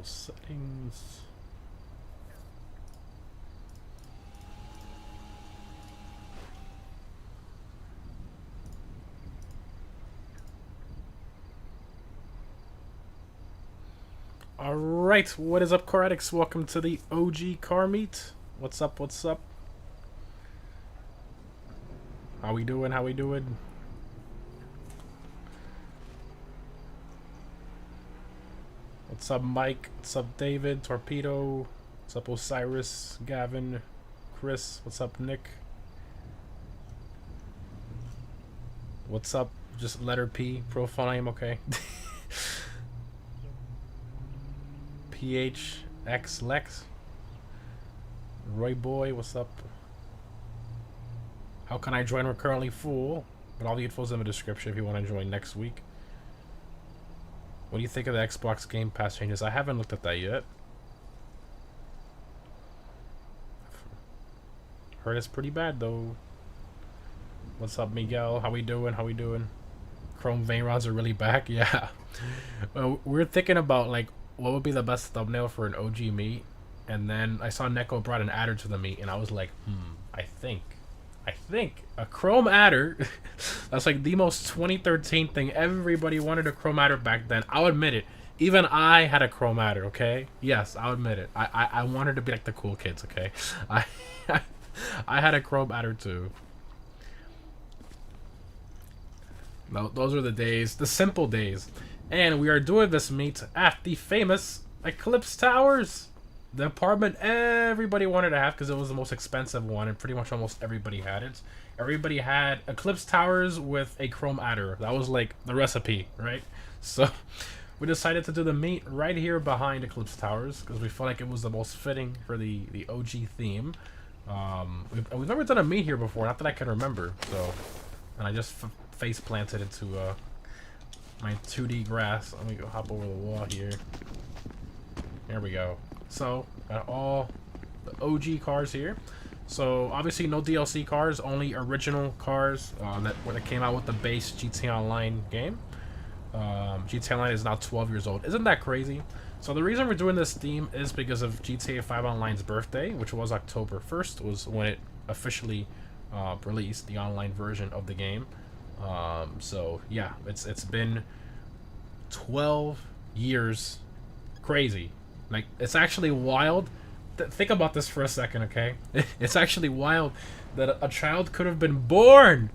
settings. Alright, what is up, car addicts? Welcome to the OG car meet. What's up, what's up? How we doing, how we doing? What's up, Mike? What's up, David? Torpedo? What's up, Osiris? Gavin? Chris? What's up, Nick? What's up? Just letter P. Profile name, okay. PHX Lex. Roy Boy, what's up? How can I join? We're currently full, but all the info's in the description if you want to join next week. What do you think of the Xbox Game Pass changes? I haven't looked at that yet. Heard it's pretty bad though. What's up, Miguel? How we doing? How we doing? Chrome vein rods are really back. Yeah. Well, we're thinking about like what would be the best thumbnail for an OG meet, and then I saw Neko brought an adder to the meet, and I was like, I think a chrome adder. That's like the most 2013 thing. Everybody wanted a chrome adder back then. I'll admit it. Even I had a chrome adder, okay? Yes, I'll admit it. I wanted to be like the cool kids, okay? I had a chrome adder too. No, those are the days, the simple days. And we are doing this meet at the famous Eclipse Towers. The apartment everybody wanted to have because it was the most expensive one, and pretty much almost everybody had it. Everybody had Eclipse Towers with a chrome adder. That was like the recipe, right? So we decided to do the meet right here behind Eclipse Towers because we felt like it was the most fitting for the OG theme. We've never done a meet here before, not that I can remember. So, and I just face planted into my 2D grass. Let me go hop over the wall here. There we go. So, got all the OG cars here. So, obviously no DLC cars, only original cars that came out with the base GTA Online game. GTA Online is now 12 years old. Isn't that crazy? So, the reason we're doing this theme is because of GTA 5 Online's birthday, which was October 1st, was when it officially released, the online version of the game. So, yeah, it's been 12 years. Crazy. Like, it's actually wild. Think about this for a second, okay? It's actually wild that a child could have been born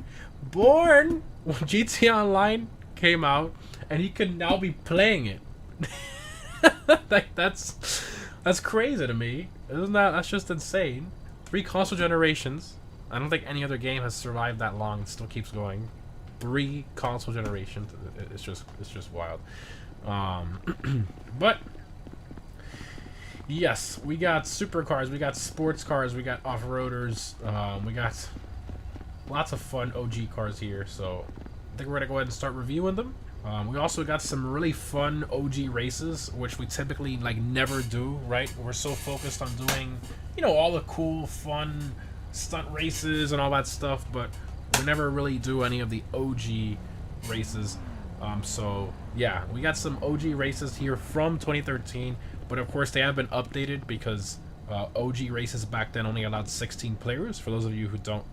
when GTA Online came out, and he could now be playing it. Like, that's crazy to me. Isn't that? That's just insane. 3 console generations. I don't think any other game has survived that long. It still keeps going. 3 console generations. It's just wild. But yes, we got supercars, we got sports cars, we got off-roaders, we got lots of fun OG cars here, so I think we're going to go ahead and start reviewing them. We also got some really fun OG races, which we typically like never do, right? We're so focused on doing, you know, all the cool, fun stunt races and all that stuff, but we never really do any of the OG races. So yeah, we got some OG races here from 2013. But of course, they have been updated because OG races back then only allowed 16 players. For those of you who don't,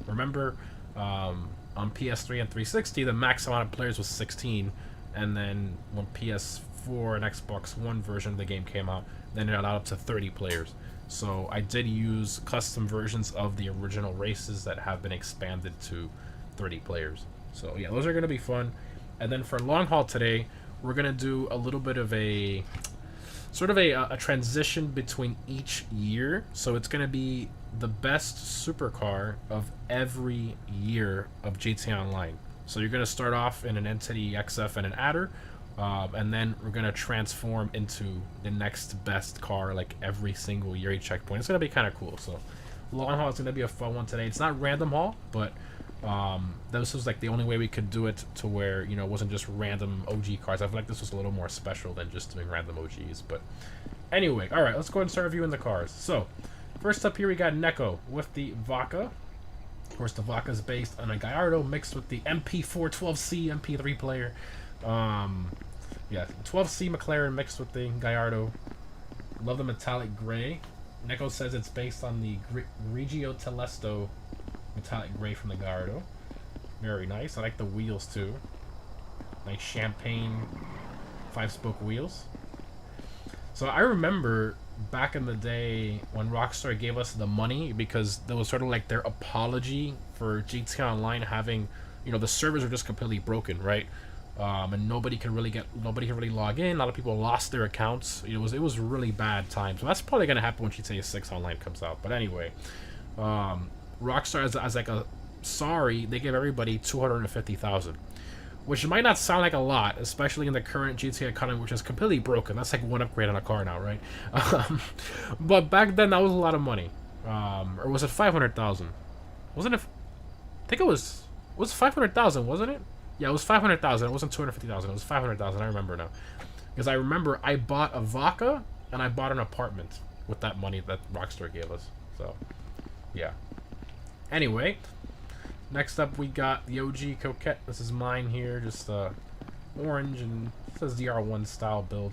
remember, on PS3 and 360, the max amount of players was 16. And then when PS4 and Xbox One version of the game came out, then it allowed up to 30 players. So I did use custom versions of the original races that have been expanded to 30 players. So yeah, those are going to be fun. And then for long haul today, we're going to do a little bit of a sort of a transition between each year. So it's going to be the best supercar of every year of GTA Online. So you're going to start off in an Entity XF and an Adder, and then we're going to transform into the next best car like every single year checkpoint. It's going to be kind of cool. So long haul is going to be a fun one today. It's not random haul, but this was like the only way we could do it to where, it wasn't just random OG cars. I feel like this was a little more special than just doing random OGs. But anyway, all right, let's go ahead and start reviewing the cars. So first up here, we got Neko with the Vaca. Of course, the Vaca is based on a Gallardo mixed with the MP412C MP3 player. Yeah, 12C McLaren mixed with the Gallardo. Love the metallic gray. Neko says it's based on the Grigio Telesto metallic gray from the Gallardo. Very nice. I like the wheels too. Nice champagne 5-spoke wheels. So I remember back in the day when Rockstar gave us the money, because that was sort of like their apology for GTA Online having, you know, the servers were just completely broken, right? And nobody could really log in. A lot of people lost their accounts. It was really bad time. So that's probably gonna happen when GTA 6 Online comes out. But anyway, Rockstar as like a sorry, they gave everybody 250,000. Which might not sound like a lot, especially in the current GTA economy, which is completely broken. That's like one upgrade on a car now, right? But back then, that was a lot of money. Or was it 500,000? Wasn't it? I think it was 500,000, wasn't it? Yeah, it was 500,000. It wasn't 250,000. It was 500,000. I remember now, because I remember I bought a Vaca and I bought an apartment with that money that Rockstar gave us. So, yeah. Anyway. Next up, we got the OG Coquette. This is mine here, just orange, and it says DR1 style build.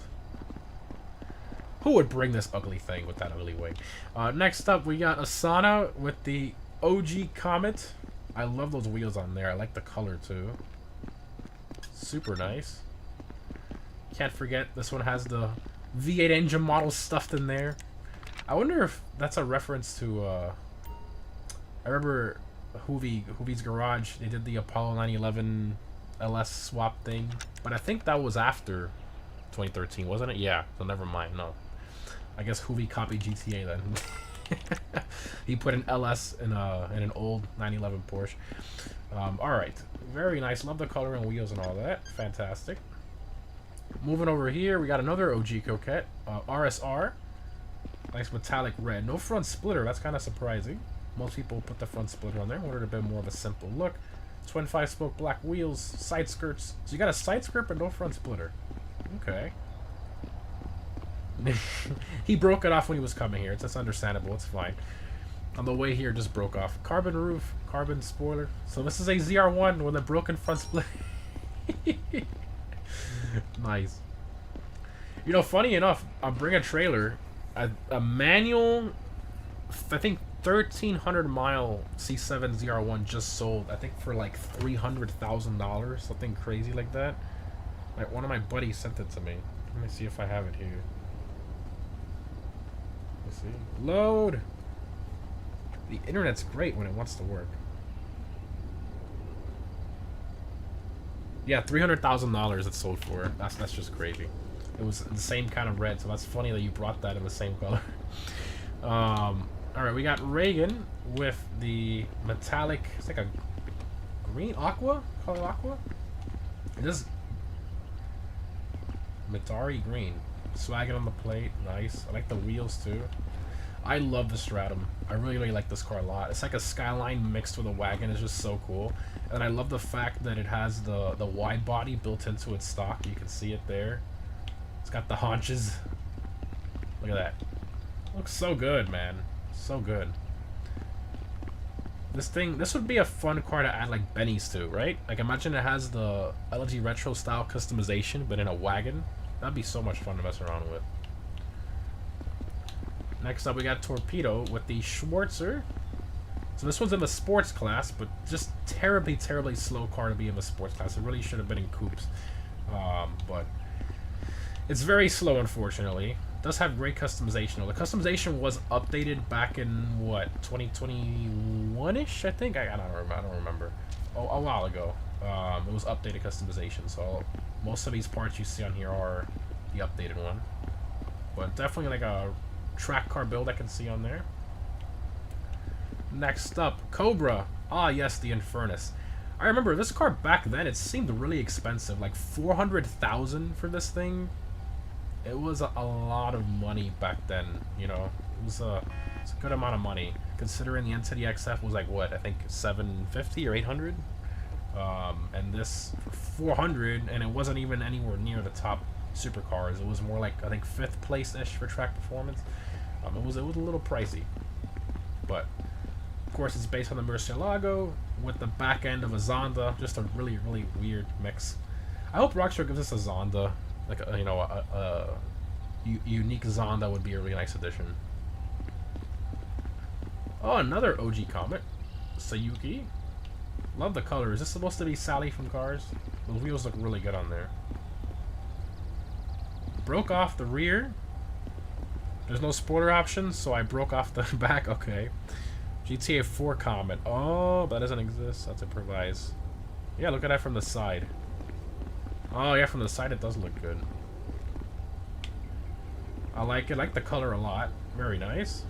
Who would bring this ugly thing with that ugly wing? Next up, we got Asana with the OG Comet. I love those wheels on there. I like the color too. Super nice. Can't forget, this one has the V8 engine model stuffed in there. I wonder if that's a reference to, I remember Hoovie's Garage, they did the Apollo 911 LS swap thing, but I think that was after 2013, wasn't it? Yeah, so never mind. No, I guess Hoovie copied GTA then. He put an LS in an old 911 Porsche. All right, very nice. Love the color and wheels and all that. Fantastic. Moving over here, we got another OG Coquette, RSR. Nice metallic red. No front splitter. That's kind of surprising. Most people put the front splitter on there. Wanted a bit more of a simple look. Twin 5-spoke black wheels, side skirts. So you got a side skirt but no front splitter. Okay. He broke it off when he was coming here. That's understandable. It's fine. On the way here, just broke off. Carbon roof, carbon spoiler. So this is a ZR1 with a broken front split. Nice. You know, funny enough, I'll bring a trailer. A manual, I think 1,300 mile C7 ZR1 just sold, I think for like $300,000, something crazy like that. Like, one of my buddies sent it to me. Let me see if I have it here. Let's see. Load! The internet's great when it wants to work. Yeah, $300,000 it sold for. That's just crazy. It was the same kind of red, so that's funny that you brought that in the same color. Alright, we got Reagan with the metallic, it's like a green, aqua? Color aqua? It is Mitari green. Swagging on the plate, nice. I like the wheels too. I love the Stratum. I really, really like this car a lot. It's like a Skyline mixed with a wagon. It's just so cool. And I love the fact that it has the wide body built into its stock. You can see it there. It's got the haunches. Look at that. Looks so good, man. So good. This would be a fun car to add like bennies to, right? Like, imagine it has the LG retro style customization, but in a wagon. That'd be so much fun to mess around with. Next up, we got Torpedo with the Schwarzer. So this one's in the sports class, but just terribly, terribly slow car to be in the sports class. It really should have been in coupes. But it's very slow, unfortunately. It does have great customization. The customization was updated back in, what, 2021-ish, I think? I don't remember. Oh, a while ago. It was updated customization, so most of these parts you see on here are the updated one. But definitely like a track car build I can see on there. Next up, Cobra. Ah, yes, the Infernus. I remember this car back then, it seemed really expensive, like $400,000 for this thing. It was a lot of money back then, you know. It's a good amount of money, considering the Entity XF was like, what, I think $750 or $800? And this for $400, and it wasn't even anywhere near the top supercars. It was more like, I think, 5th place-ish for track performance. It was a little pricey, but of course it's based on the Murcielago with the back end of a Zonda. Just a really, really weird mix. I hope Rockstar gives us a Zonda. like a, you know, a unique Zonda would be a really nice addition. Oh, another OG Comet, Sayuki. Love the color. Is this supposed to be Sally from Cars? The wheels look really good on there. Broke off the rear. There's no spoiler options, so I broke off the back. Okay. GTA 4 Comet. Oh, that doesn't exist. That's improvised. Yeah, look at that from the side. Oh, yeah, from the side it does look good. I like it. I like the color a lot. Very nice.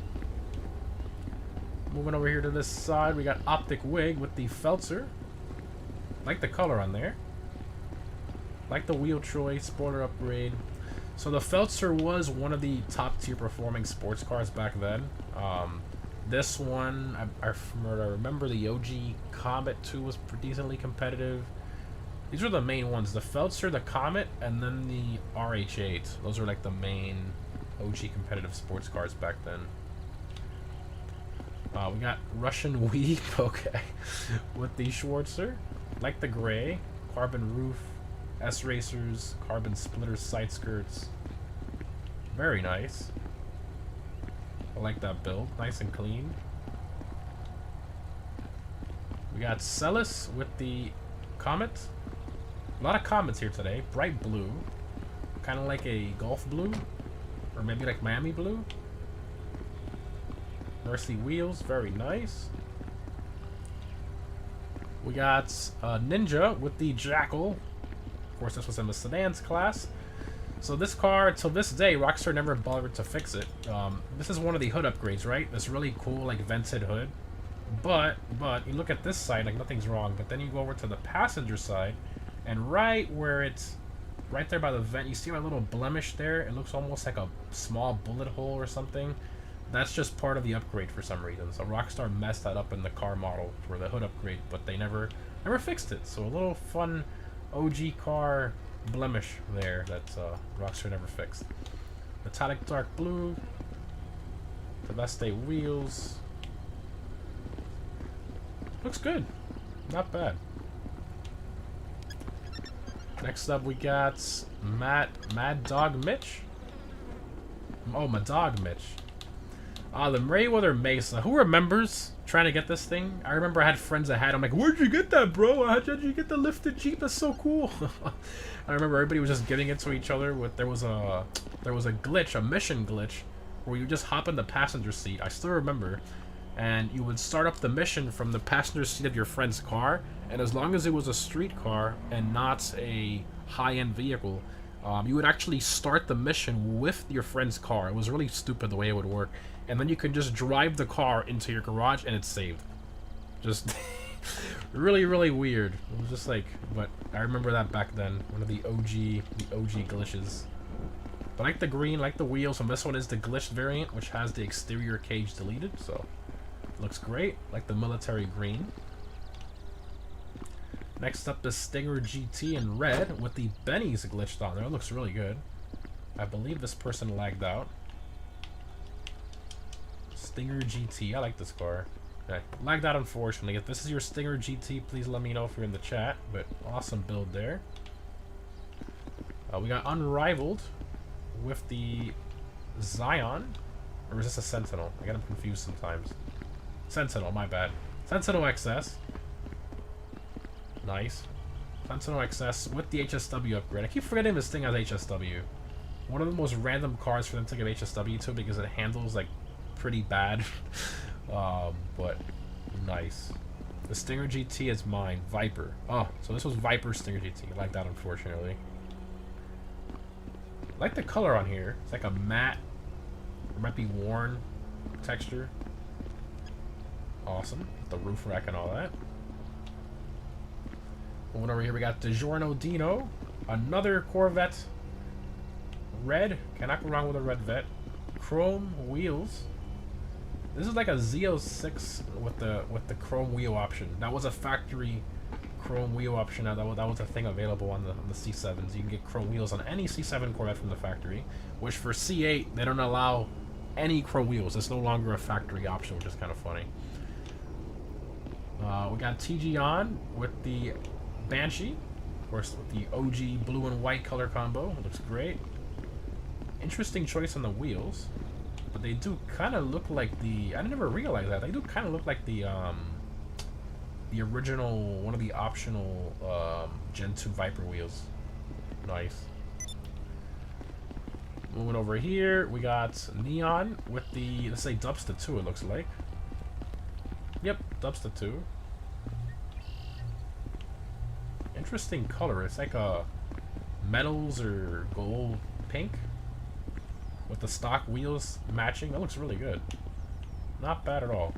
Moving over here to this side, we got Optic Wig with the Feltzer. Like the color on there. Like the wheel choice, spoiler upgrade. So the Feltzer was one of the top tier performing sports cars back then. This one, I remember the OG Comet 2 was decently competitive. These were the main ones. The Feltzer, the Comet, and then the RH8. Those were like the main OG competitive sports cars back then. We got Russian Weep, okay, with the Schwarzer. Like the gray, carbon roof, S-Racers, carbon splitter side skirts. Very nice. I like that build, nice and clean. We got Celis with the Comet. A lot of Comets here today. Bright blue, kind of like a Gulf blue, or maybe like Miami blue. Mercy wheels, very nice. We got Ninja with the Jackal. Of course, this was in the sedans class. So this car, till this day, Rockstar never bothered to fix it. This is one of the hood upgrades, right? This really cool, like, vented hood. But you look at this side, like, nothing's wrong. But then you go over to the passenger side, and right where it's, right there by the vent, you see my little blemish there? It looks almost like a small bullet hole or something. That's just part of the upgrade for some reason. So Rockstar messed that up in the car model for the hood upgrade, but they never fixed it. So a little fun OG car blemish there that Rockstar never fixed. Metallic dark blue. Celeste wheels. Looks good. Not bad. Next up we got Mad Dog Mitch. Oh, Mad Dog Mitch. The Merryweather Mesa. Who remembers trying to get this thing? I remember I had friends that had. I'm like, where'd you get that, bro? How'd you get the lifted Jeep? That's so cool. I remember everybody was just giving it to each other. There was a glitch, a mission glitch, where you just hop in the passenger seat. I still remember, and you would start up the mission from the passenger seat of your friend's car. And as long as it was a street car and not a high-end vehicle, you would actually start the mission with your friend's car. It was really stupid the way it would work. And then you could just drive the car into your garage and it's saved. Just really, really weird. It was just like, but I remember that back then. One of the OG glitches. But I like the green, like the wheels, and this one is the glitched variant, which has the exterior cage deleted, so looks great. Like the military green. Next up, the Stinger GT in red with the Bennies glitched on there. It looks really good. I believe this person lagged out. Stinger GT. I like this car. Okay. Lagged out, unfortunately. If this is your Stinger GT, please let me know if you're in the chat. But awesome build there. We got Unrivaled with the Zion. Or is this a Sentinel? I get them confused sometimes. Sentinel, my bad. Sentinel XS. Nice. Sentinel XS with the HSW upgrade. I keep forgetting this thing has HSW. One of the most random cars for them to give HSW to because it handles like pretty bad. But nice. The Stinger GT is mine. Viper. Oh, so this was Viper Stinger GT. I like that, unfortunately. I like the color on here. It's like a matte, it might be worn texture. Awesome. The roof rack and all that. Moving over here, we got DiGiorno Dino. Another Corvette. Red. Cannot go wrong with a red vet. Chrome wheels. This is like a Z06 with the chrome wheel option. That was a factory chrome wheel option. That was a thing available on the C7s. You can get chrome wheels on any C7 Corvette from the factory. Which for C8, they don't allow any chrome wheels. It's no longer a factory option, which is kind of funny. We got TG on with the Banshee. course, with the OG blue and white color combo. It looks great. Interesting choice on the wheels. But they do kind of look like the... I never realized that. They do kind of look like the original, one of the optional Gen 2 Viper wheels. Nice. Moving over here, we got Neon with the, let's say Dubsta 2, it looks like. Yep, Dubsta 2. Interesting color. It's like a metals or gold pink with the stock wheels matching. That looks really good. Not bad at all.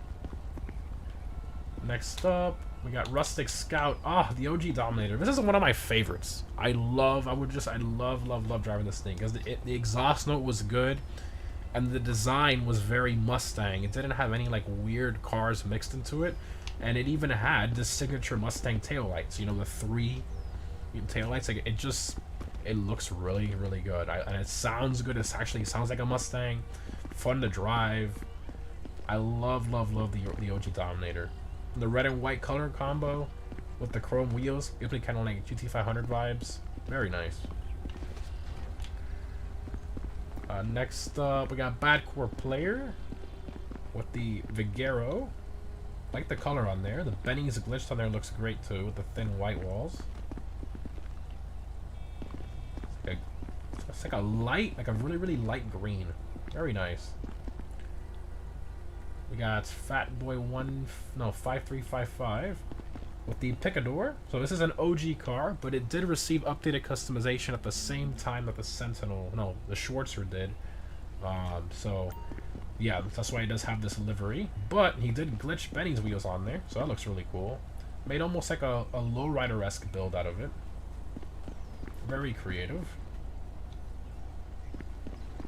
Next up, we got Rustic Scout. Ah, the OG Dominator. This is one of my favorites. I love driving this thing because the exhaust note was good, and the design was very Mustang. It didn't have any like weird cars mixed into it, and it even had the signature Mustang taillights. You know, the 3 taillights. Like it looks really good. And it sounds good. It actually sounds like a Mustang. Fun to drive. I love the OG Dominator. The red and white color combo with the chrome wheels gives me kind of like GT500 vibes. Very nice. Next up, we got Badcore Player with the Vigero. Like the color on there. The Benny's glitched on there looks great too with the thin white walls. It's like a light, like a really light green. Very nice. We got Fatboy 5355 with the Picador. So this is an OG car, but it did receive updated customization at the same time that the Sentinel, no, the Schwarzer did. So yeah, that's why it does have this livery. But he did glitch Benny's wheels on there, so that looks really cool. Made almost like a lowrider-esque build out of it. Very creative.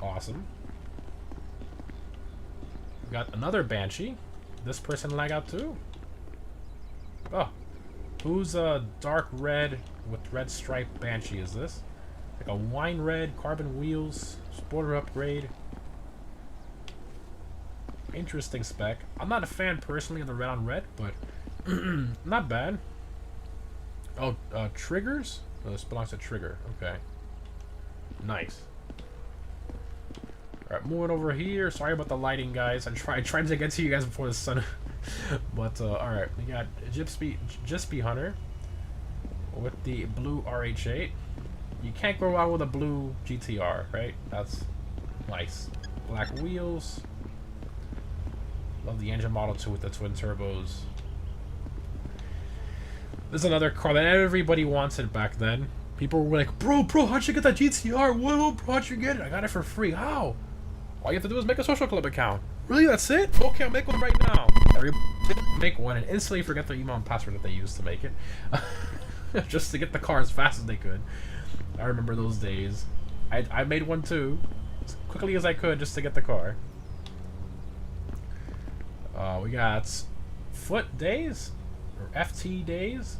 Awesome. We got another Banshee. This person lag out too. Oh, who's a dark red with red stripe Banshee is this? Like a wine red, carbon wheels, spoiler upgrade. Interesting spec. I'm not a fan personally of the red on red, but not bad. Oh, triggers? Oh, this belongs to Trigger. Okay. Nice. Alright, moving over here. Sorry about the lighting, guys. I tried to get to you guys before the sun. But, alright. We got Jispy Hunter with the blue RH8. You can't go wrong with a blue GTR, right? That's nice. Black wheels. Love the engine model, too, with the twin turbos. This is another car that everybody wanted back then. People were like, bro, how'd you get that GTR? Whoa, bro, how'd you get it? I got it for free. How? All you have to do is make a social club account. Really? That's it? Okay, I'll make one right now. Everybody make one and instantly forget their email and password that they used to make it. Just to get the car as fast as they could. I remember those days. I made one too. As quickly as I could just to get the car. We got Foot Days? Or FT Days?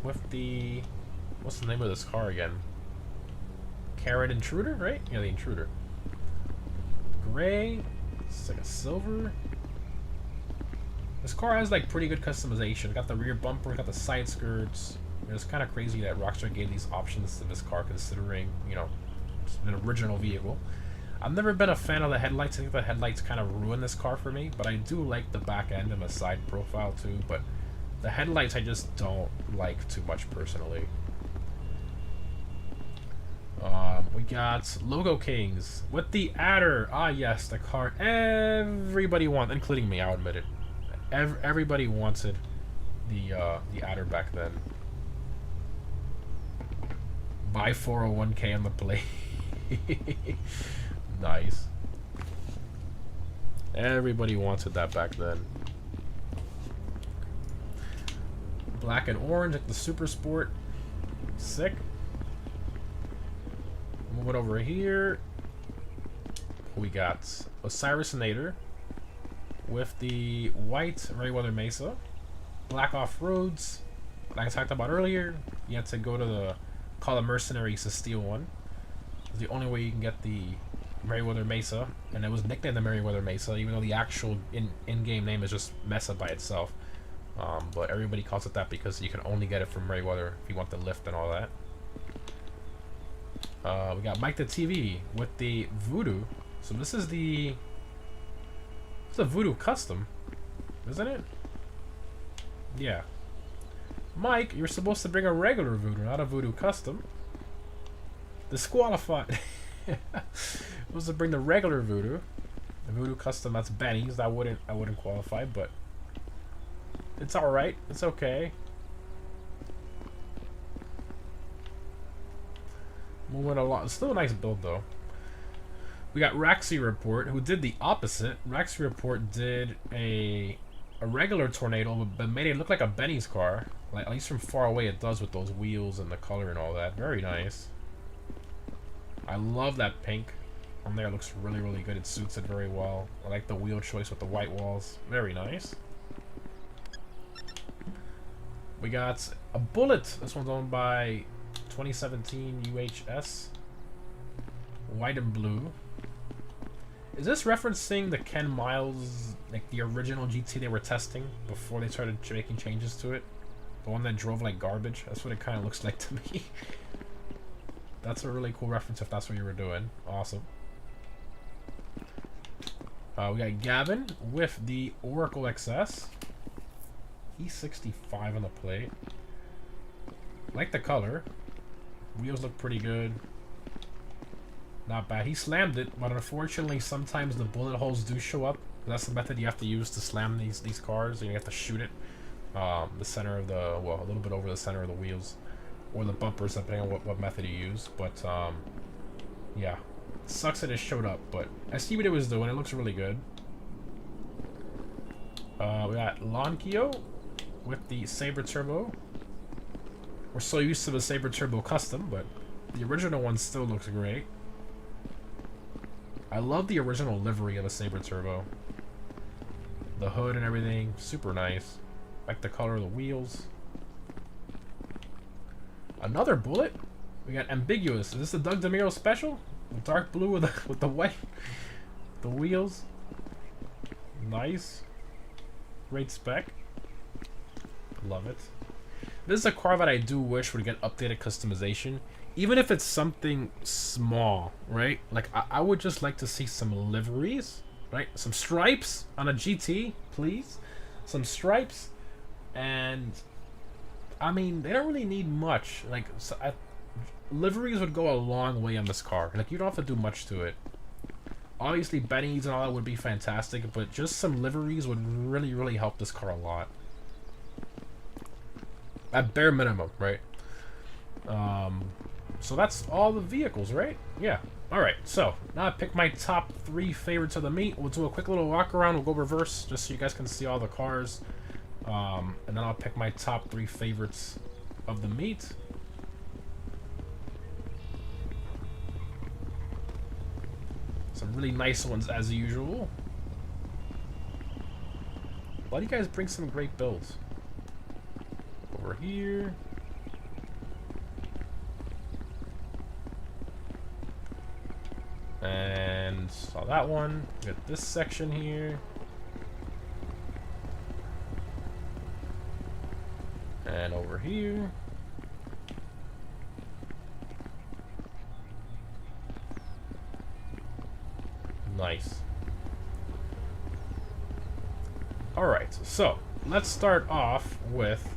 With the... What's the name of this car again? Carrot Intruder, right? Yeah, the Intruder. Gray. It's like a silver. This car has like pretty good customization. Got the rear bumper, got the side skirts. It's kind of crazy that Rockstar gave these options to this car, considering, you know, it's an original vehicle. I've never been a fan of the headlights. I think the headlights kind of ruin this car for me, but I do like the back end and the side profile too. But the headlights I just don't like too much personally. We got Logo Kings with the Adder. Ah, yes, the car everybody wants, including me. I'll admit it. Everybody wanted the Adder back then. Buy 401k on the plate. Nice. Everybody wanted that back then. Black and orange, like the Super Sport. Sick. Moving over here, we got Osirisinator with the white Merryweather Mesa. Black off-roads. Like I talked about earlier, you had to go to the call the mercenaries to steal one. It's the only way you can get the Merryweather Mesa, and it was nicknamed the Merryweather Mesa, even though the actual in-game name is just Mesa by itself. But everybody calls it that because you can only get it from Merryweather if you want the lift and all that. We got Mike the TV with the Voodoo. So this is the... It's a Voodoo Custom, isn't it? Yeah. Mike, you're supposed to bring a regular Voodoo, not a Voodoo Custom. Disqualified. Supposed to bring the regular Voodoo. The Voodoo Custom, that's Benny's. I wouldn't qualify, but it's alright. It's okay. Moving along. It's still a nice build, though. We got Raxi Report, who did the opposite. Raxi Report did a regular Tornado, but made it look like a Benny's car. Like, at least from far away it does with those wheels and the color and all that. Very nice. I love that pink on there. It looks really, really good. It suits it very well. I like the wheel choice with the white walls. Very nice. We got a Bullet. This one's owned by 2017 UHS. White and blue. Is this referencing the Ken Miles, like the original GT they were testing before they started making changes to it? The one that drove like garbage? That's what it kind of looks like to me. That's a really cool reference if that's what you were doing. Awesome. We got Gavin with the Oracle XS. E65 on the plate. Like the color. Wheels look pretty good. Not bad. He slammed it, but unfortunately sometimes the bullet holes do show up. That's the method you have to use to slam these cars, and you have to shoot it. The center of the, well, a little bit over the center of the wheels. Or the bumpers, depending on what method you use. But, yeah. Sucks that it showed up, but I see what it was doing. It looks really good. We got Lonkio with the Sabre Turbo. We're so used to the Sabre Turbo Custom, but the original one still looks great. I love the original livery of a Sabre Turbo. The hood and everything, super nice. Like the color of the wheels. Another Bullet. We got Ambiguous. Is this the Doug DeMiro special? The dark blue with the white, the wheels. Nice. Great spec. Love it. This is a car that I do wish would get updated customization. Even if it's something small, right? Like, I would just like to see some liveries, right? Some stripes on a GT, please. Some stripes. And, I mean, they don't really need much. Like, so liveries would go a long way on this car. Like, you don't have to do much to it. Obviously, Benny's and all that would be fantastic, but just some liveries would really, really help this car a lot. At bare minimum, right? So that's all the vehicles, right? Yeah. Alright, so now I pick my top 3 favorites of the meet. We'll do a quick little walk around. We'll go reverse just so you guys can see all the cars. And then I'll pick my top 3 favorites of the meet. Some really nice ones as usual. Why do you guys bring some great builds? Over here. And saw that one. We got this section here. And over here. Nice. Alright, so let's start off with...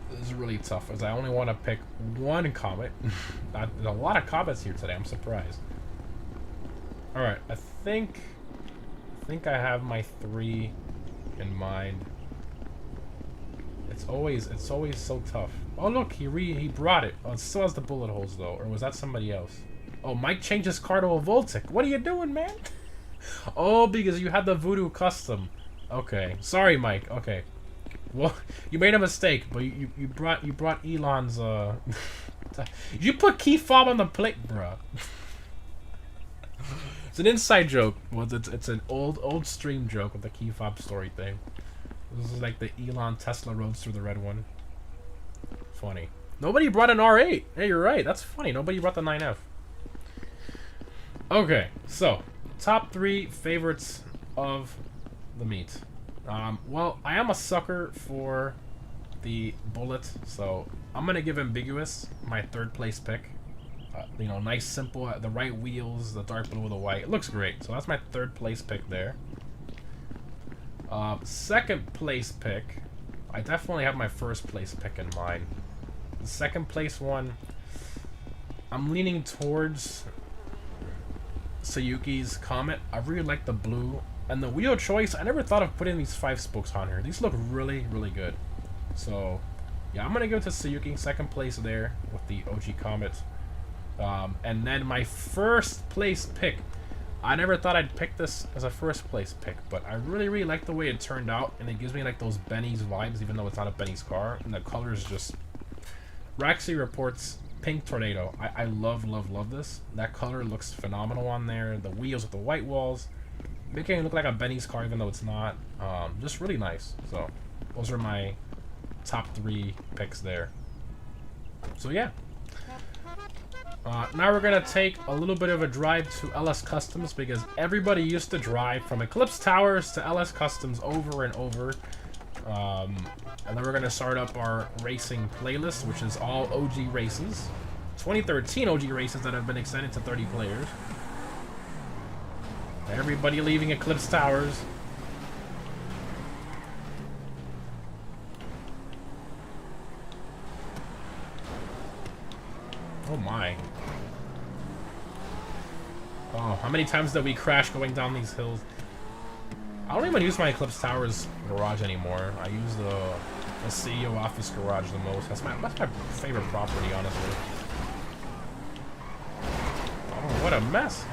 This is really tough, as I only want to pick one comet. There's a lot of comets here today, I'm surprised. Alright, I think I have my 3 in mind. It's always so tough. Oh look, he brought it. Oh, it still has the bullet holes though, or was that somebody else? Oh, Mike changed his car to a Voltic. What are you doing, man? Oh, because you had the Voodoo Custom. Okay, sorry, Mike. Okay, well, you made a mistake, but you brought Elon's. You put key fob on the plate, bruh. It's an inside joke. Well, it's an old stream joke with the key fob story thing. This is like the Elon Tesla Roadster, the red one. Funny. Nobody brought an R8. Hey, you're right. That's funny. Nobody brought the 9F. Okay, so top 3 favorites of the meet. Well, I am a sucker for the bullet, so I'm gonna give Ambiguous my 3rd place pick. You know, nice, simple, the right wheels, the dark blue with the white. It looks great. So that's my 3rd place pick there. 2nd place pick, I definitely have my 1st place pick in mind. The 2nd place one, I'm leaning towards Sayuki's Comet. I really like the blue. And the wheel choice, I never thought of putting these 5 spokes on here. These look really, really good. So, yeah, I'm going to go to Sayuki, 2nd place there with the OG Comet. And then my 1st place pick, I never thought I'd pick this as a 1st place pick, but I really, really like the way it turned out, and it gives me like those Benny's vibes, even though it's not a Benny's car, and the color is just... Raxi reports Pink Tornado. I love, love, love this. That color looks phenomenal on there. The wheels with the white walls, making it look like a Benny's car, even though it's not. Just really nice. So, those are my top 3 picks there. So, yeah. Now we're going to take a little bit of a drive to LS Customs because everybody used to drive from Eclipse Towers to LS Customs over and over. And then we're going to start up our racing playlist, which is all OG races. 2013 OG races that have been extended to 30 players. Everybody leaving Eclipse Towers. Oh my. Oh, how many times did we crash going down these hills? I don't even use my Eclipse Towers garage anymore. I use the CEO office garage the most. That's my favorite property, honestly. Oh, what a mess.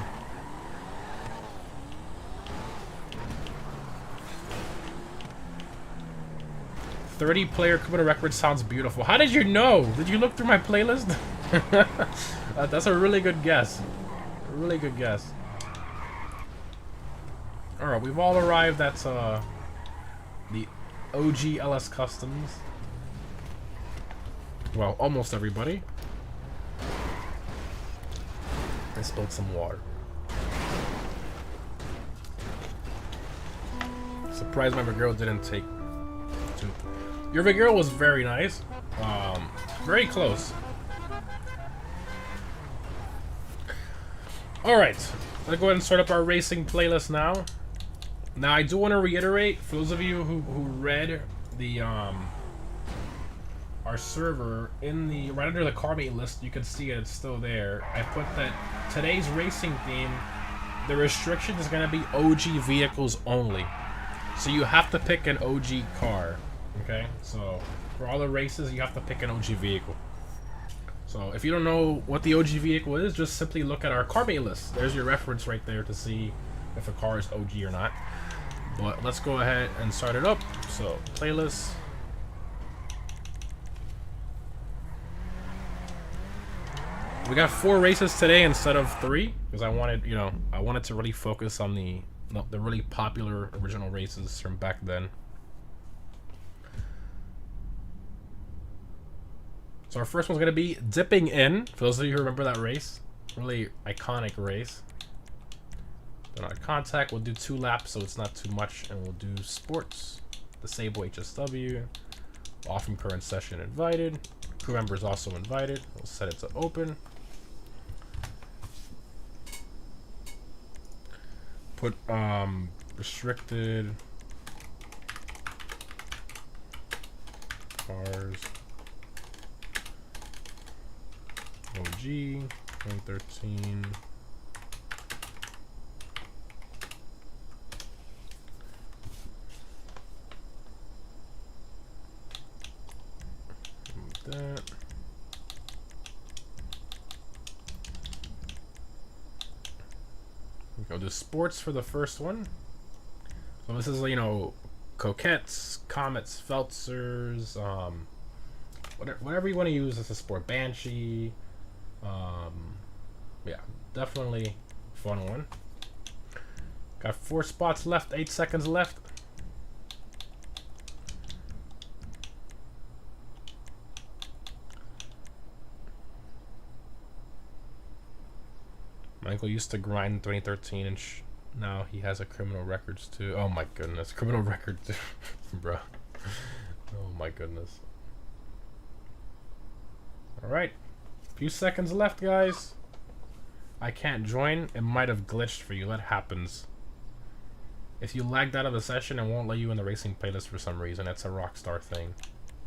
"30-player criminal record" sounds beautiful. How did you know? Did you look through my playlist? That's a really good guess. A really good guess. Alright, we've all arrived at the OG LS Customs. Well, almost everybody. I spilled some water. Surprised my girl didn't take two. Your girl was very nice. Very close. Alright, let's go ahead and start up our racing playlist now. Now, I do want to reiterate, for those of you who read the our server, in the right under the car mate list, you can see it's still there. I put that today's racing theme, the restriction is going to be OG vehicles only. So you have to pick an OG car, okay? So for all the races, you have to pick an OG vehicle. So if you don't know what the OG vehicle is, just simply look at our car mate list. There's your reference right there to see if a car is OG or not. But let's go ahead and start it up. So playlist. We got 4 races today instead of 3 because I wanted, you know, I wanted to really focus on the really popular original races from back then. So our first one's gonna be Dipping In. For those of you who remember that race, really iconic race. Then our contact, we'll do 2 laps, so it's not too much, and we'll do sports. The Sable HSW. Off from current session invited. Crew members also invited. We'll set it to open. Put restricted cars. OG 2013. That. We'll do sports for the first one. So this is, you know, Coquettes, Comets, Feltzers, whatever you want to use as a sport. Banshee. Yeah, definitely fun one. Got 4 spots left, 8 seconds left. Michael used to grind in 2013 and now he has a criminal records too. Oh my goodness, criminal record too. Bruh. Oh my goodness. Alright. Few seconds left, guys. I can't join. It might have glitched for you. That happens. If you lagged out of the session, it won't let you in the racing playlist for some reason. It's a Rockstar thing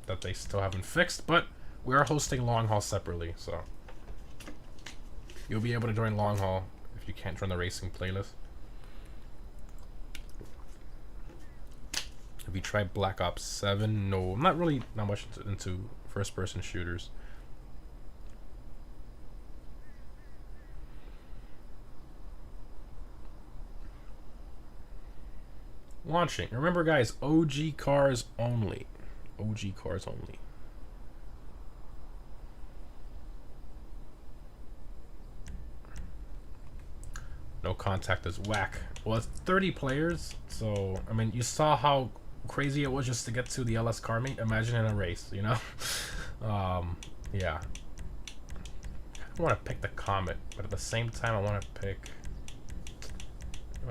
that they still haven't fixed, but we are hosting Long Haul separately, so you'll be able to join Long Haul if you can't join the racing playlist. Have you tried Black Ops 7? No, I'm not really not much into first-person shooters. Launching. Remember, guys, OG cars only. OG cars only. No contact is whack. Well, it's 30 players, so I mean, you saw how crazy it was just to get to the LS car meet. Imagine in a race, you know. Yeah. I want to pick the Comet, but at the same time, I want to pick.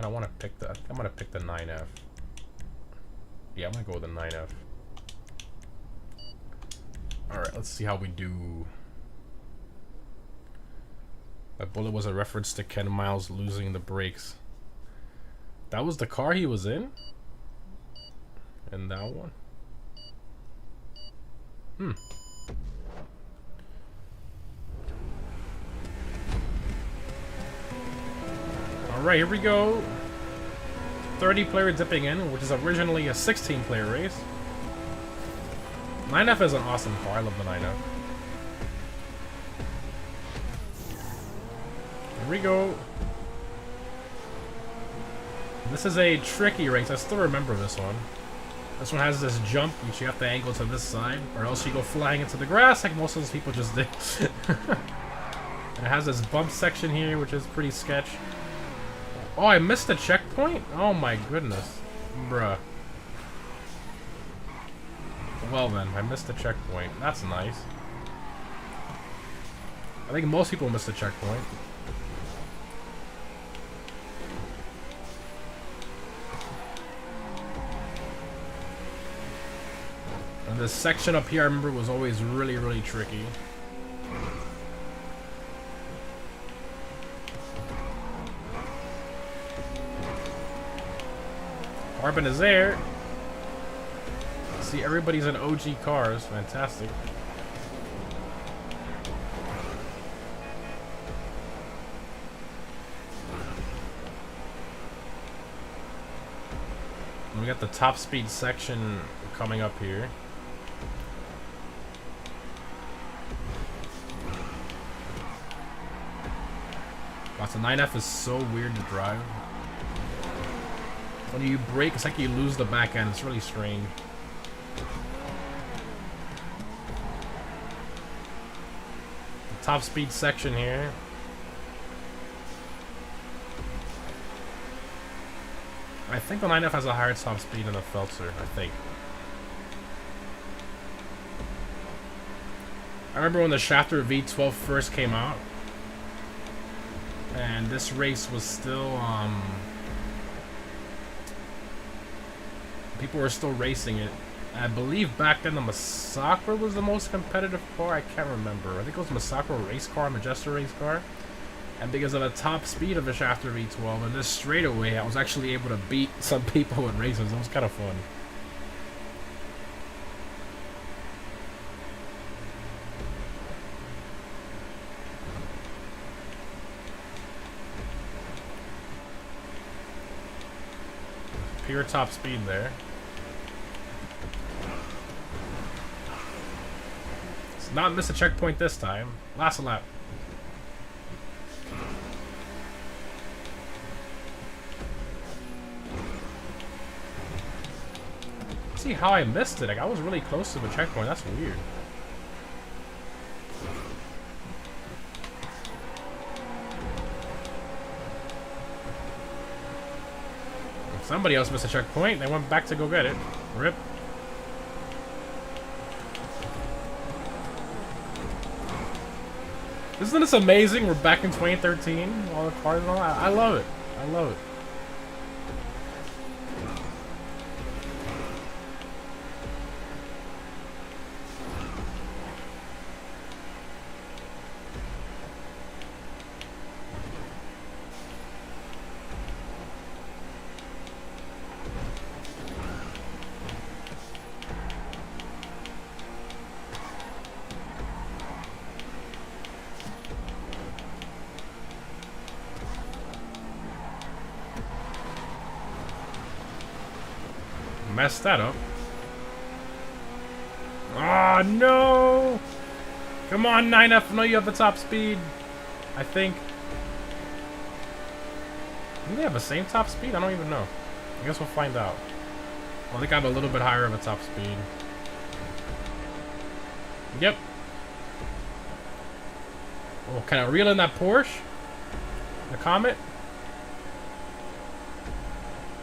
I want to pick the. I'm gonna pick the 9F. Yeah, I'm gonna go with the 9F. All right, let's see how we do. That bullet was a reference to Ken Miles losing the brakes. That was the car he was in? And that one? Alright, here we go. 30 player dipping in, which is originally a 16 player race. 9F is an awesome car. I love the 9F. Here we go. This is a tricky race. I still remember this one. This one has this jump, which you have to angle to this side, or else you go flying into the grass like most of those people just did. And it has this bump section here, which is pretty sketch. Oh, I missed the checkpoint? Oh my goodness. Bruh. Well then, I missed the checkpoint. That's nice. I think most people miss the checkpoint. And this section up here, I remember, was always really, really tricky. Carbon is there. See, everybody's in OG cars. Fantastic. And we got the top speed section coming up here. Wow, the 9F is so weird to drive. When you brake, it's like you lose the back end. It's really strange. The top speed section here. I think the 9F has a higher top speed than the Feltzer, I think. I remember when the Shafter V12 first came out. And this race was still, people were still racing it. I believe back then the Massacre was the most competitive car. I can't remember. I think it was Massacre race car, Majesta race car. And because of the top speed of the Shafter V12 and this straightaway, I was actually able to beat some people in races. It was kind of fun. Pure top speed there. Let's not miss a checkpoint this time. Last lap. See how I missed it. Like, I was really close to the checkpoint. That's weird. Somebody else missed a checkpoint. They went back to go get it. Rip. Isn't this amazing? We're back in 2013. All the cars and all that. I love it. I love it. messed that up. Oh, no! Come on, 9F. I know you have the top speed. I think. Do they have the same top speed? I don't even know. I guess we'll find out. I think I have a little bit higher of a top speed. Yep. Oh, can I reel in that Porsche? The Comet?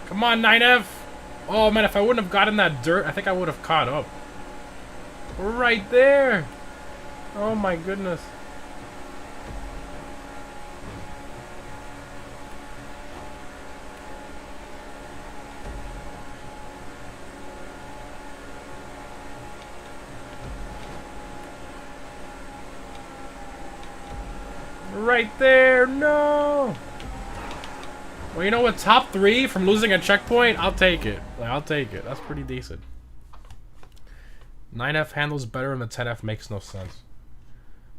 Come on, 9F! Oh, man, if I wouldn't have gotten that dirt, I think I would have caught up. We're right there! Oh, my goodness. Right there, no. Well, you know what? Top 3 from losing a checkpoint, I'll take it. Like, I'll take it. That's pretty decent. 9F handles better than the 10F makes no sense.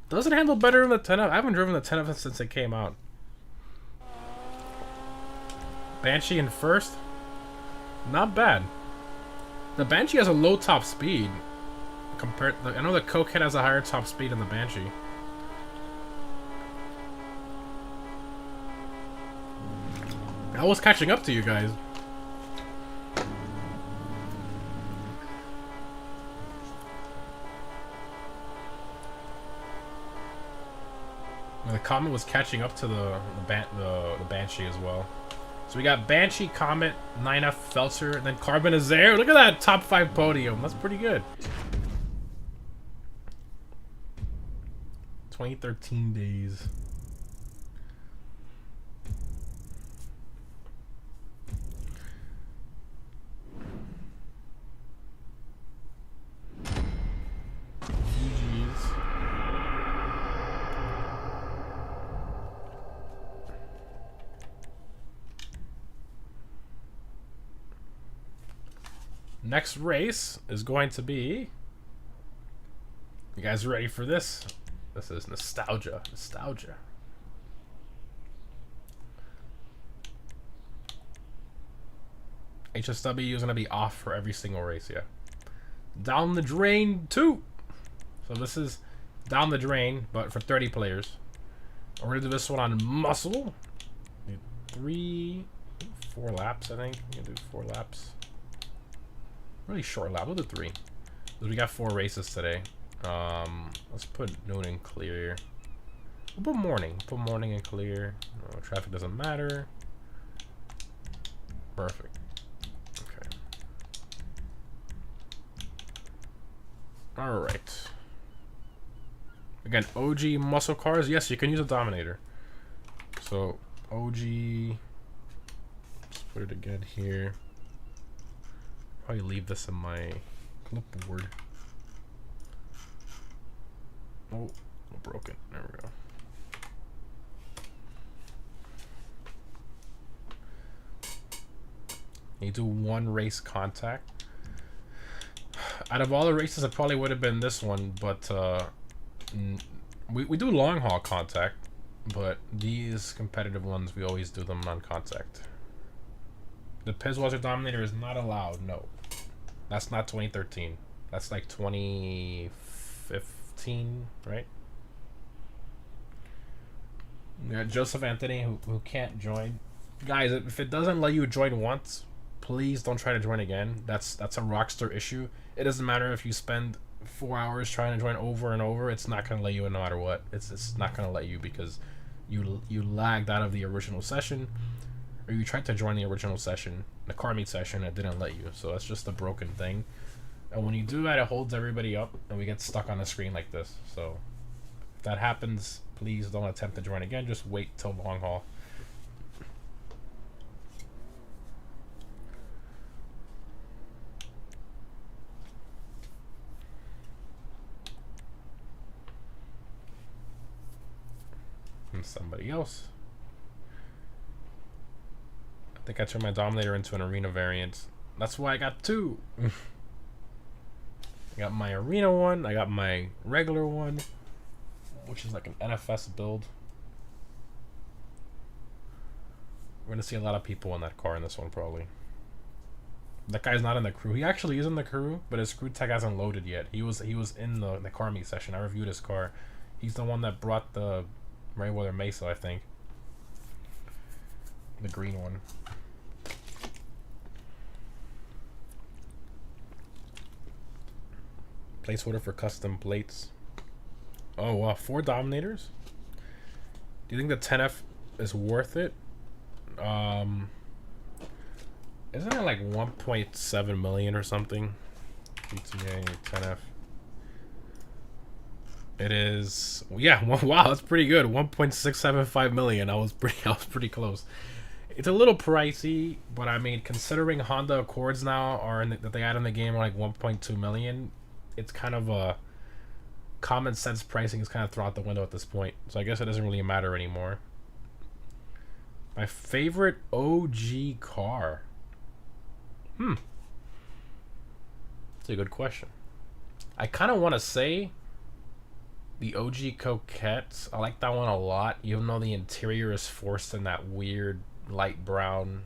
Does it handle better than the 10F? I haven't driven the 10F since it came out. Banshee in first? Not bad. The Banshee has a low top speed. Compared, I know the Cokehead has a higher top speed than the Banshee. I was catching up to you guys. The Comet was catching up to the Banshee as well. So we got Banshee, Comet, 9F, Felser, and then Carbon is there. Look at that top 5 podium. That's pretty good. 2013 days. Next race is going to be... You guys ready for this? This is nostalgia. Nostalgia. HSW is going to be off for every single race, yeah. Down the Drain 2. So this is Down the Drain, but for 30 players. We're going to do this one on Muscle. 4 laps, I think. We're going to do 4 laps. Really short lap. We'll do 3. Because we got 4 races today. Let's put noon and clear. We'll put morning. Put morning and clear. No, traffic doesn't matter. Perfect. Okay. Alright. Again, OG muscle cars. Yes, you can use a Dominator. So, OG. Let's put it again here. Probably leave this in my clipboard. Oh, broken. There we go. You do 1 race contact. Out of all the races, it probably would have been this one, but we do long haul contact, but these competitive ones, we always do them non-contact. The Pizwazer Dominator is not allowed, no. That's not 2013. That's like 2015, right? We got Joseph Anthony who can't join. Guys, if it doesn't let you join once, please don't try to join again. That's a Rockstar issue. It doesn't matter if you spend 4 hours trying to join over and over, it's not going to let you in no matter what. It's not going to let you because you lagged out of the original session. Or you tried to join the original session, the car meet session, it didn't let you. So that's just a broken thing. And when you do that, it holds everybody up, and we get stuck on the screen like this. So if that happens, please don't attempt to join again. Just wait till long haul. And somebody else. I think I turned my Dominator into an arena variant. That's why I got 2. I got my arena one. I got my regular one, which is like an NFS build. We're going to see a lot of people in that car in this one, probably. That guy's not in the crew. He actually is in the crew, but his crew tag hasn't loaded yet. He was in the car meet session. I reviewed his car. He's the one that brought the Merryweather Mesa, I think. The green one. Placeholder for custom plates. Oh, wow. 4 Dominators? Do you think the 10F is worth it? Isn't it like 1.7 million or something? GTA 10F. It is, yeah. Wow, that's pretty good. 1.675 million. I was pretty close. It's a little pricey, but I mean, considering Honda Accords now that they add in the game are like 1.2 million, it's kind of a common sense pricing is kind of thrown out the window at this point. So I guess it doesn't really matter anymore. My favorite OG car. That's a good question. I kind of want to say the OG Coquette. I like that one a lot, even though the interior is forced in that weird light brown.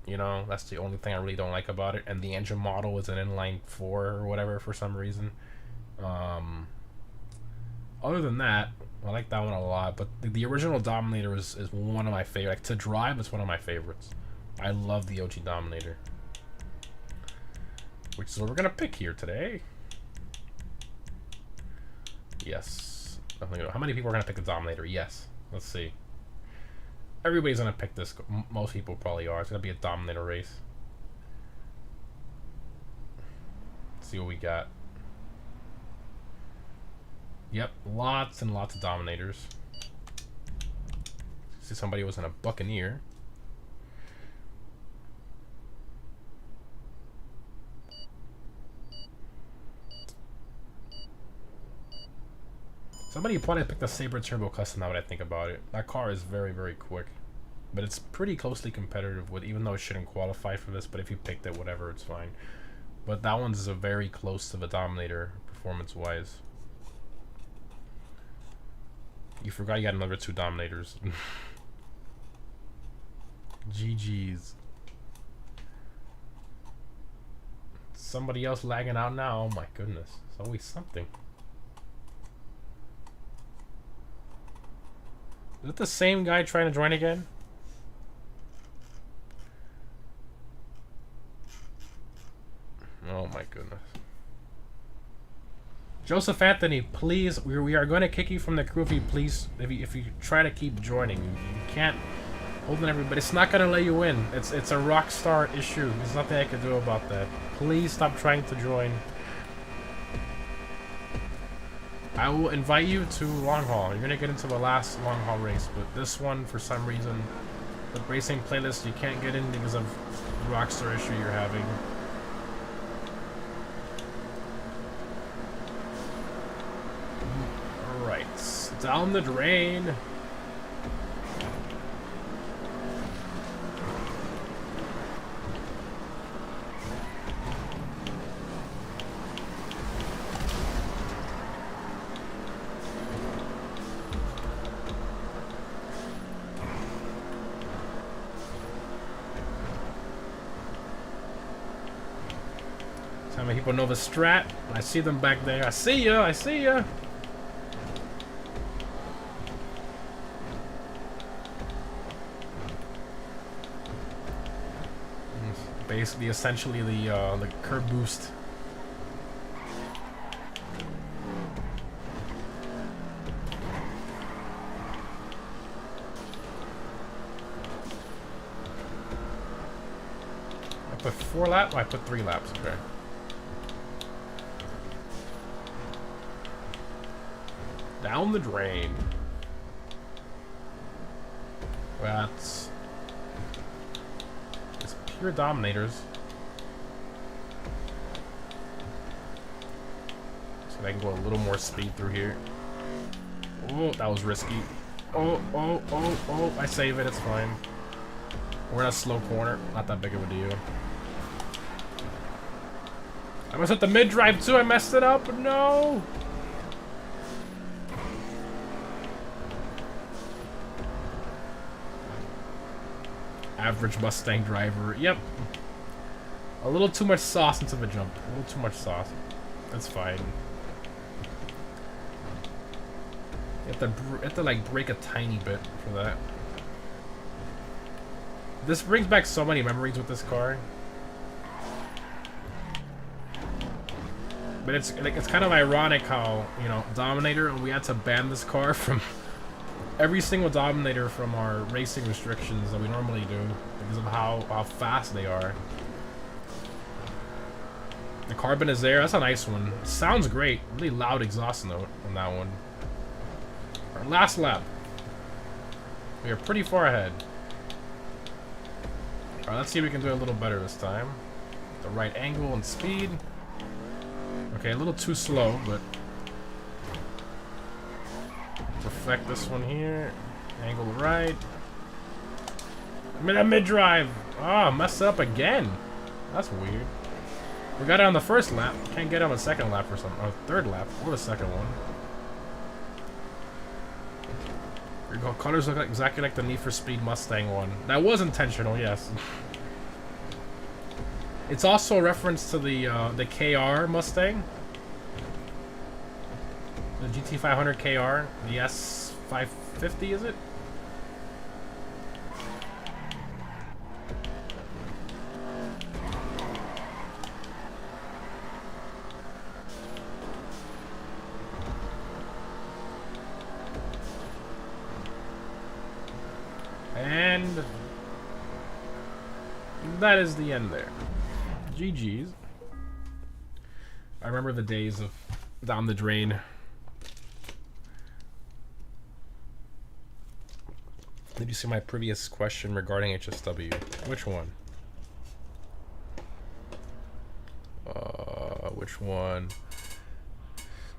You know, that's the only thing I really don't like about it. And the engine model is an inline 4 or whatever for some reason. Other than that, I like that one a lot. But the original Dominator is one of my favorites. Like, to drive, it's one of my favorites. I love the OG Dominator. Which is what we're going to pick here today. Yes. How many people are going to pick the Dominator? Yes. Let's see. Everybody's going to pick this. Most people probably are. It's going to be a Dominator race. Let's see what we got. Yep. Lots and lots of Dominators. See, somebody was in a Buccaneer. Somebody probably picked the Sabre Turbo Custom now that I think about it. That car is very, very quick. But it's pretty closely competitive with, even though it shouldn't qualify for this, but if you picked it, whatever, it's fine. But that one's a very close to the Dominator, performance-wise. You forgot you got another 2 Dominators. GG's. Somebody else lagging out now. Oh my goodness. It's always something. Is it the same guy trying to join again? Oh my goodness. Joseph Anthony, please, we are going to kick you from the crew if you try to keep joining. You can't hold on everybody. It's not going to let you in. It's a Rockstar issue. There's nothing I can do about that. Please stop trying to join. I will invite you to long haul. You're going to get into the last long haul race, but this one, for some reason, the racing playlist, you can't get in because of the Rockstar issue you're having. Alright, down the drain. How many people know the strat? I see them back there. I see ya! I see ya! Basically, essentially the curb boost. I put 4 laps? Oh, I put 3 laps, okay. Down the drain. Well, it's pure Dominators. So I can go a little more speed through here. Oh, that was risky. Oh, oh, oh, oh. I save it, it's fine. We're in a slow corner. Not that big of a deal. I must hit the mid-drive too. I messed it up. No! Average Mustang driver. Yep. A little too much sauce into the jump. A little too much sauce. That's fine. You have to like break a tiny bit for that. This brings back so many memories with this car. But it's kind of ironic how, you know, Dominator, and we had to ban this car from every single Dominator from our racing restrictions that we normally do because of how fast they are. The carbon is there. That's a nice one. Sounds great. Really loud exhaust note on that one. Our last lap. We are pretty far ahead. Alright, let's see if we can do it a little better this time. The right angle and speed. Okay, a little too slow, but perfect this one here. Angle right. Mid-drive. Ah, messed up again. That's weird. We got it on the first lap. Can't get it on the second lap or something. Or third lap. Or the second one. Here we go. Colors look exactly like the Need for Speed Mustang one. That was intentional, yes. It's also a reference to the KR Mustang. The GT500 KR. The S550, is it? And that is the end there. GG's. I remember the days of down the drain. Did you see my previous question regarding HSW? Which one? Which one?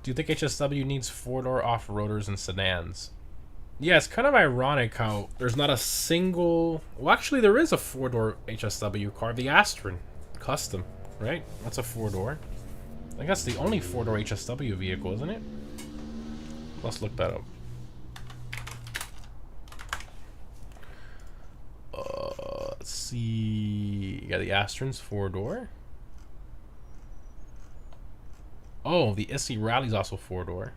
Do you think HSW needs four-door off-roaders and sedans? Yeah, it's kind of ironic how there's not a single... Well, actually, there is a four-door HSW car, the Astron Custom, right? That's a four-door. I guess the only four-door HSW vehicle, isn't it? Let's look that up. Let's see... Yeah, the Astron's four-door. Oh, the Issy Rally's also four-door.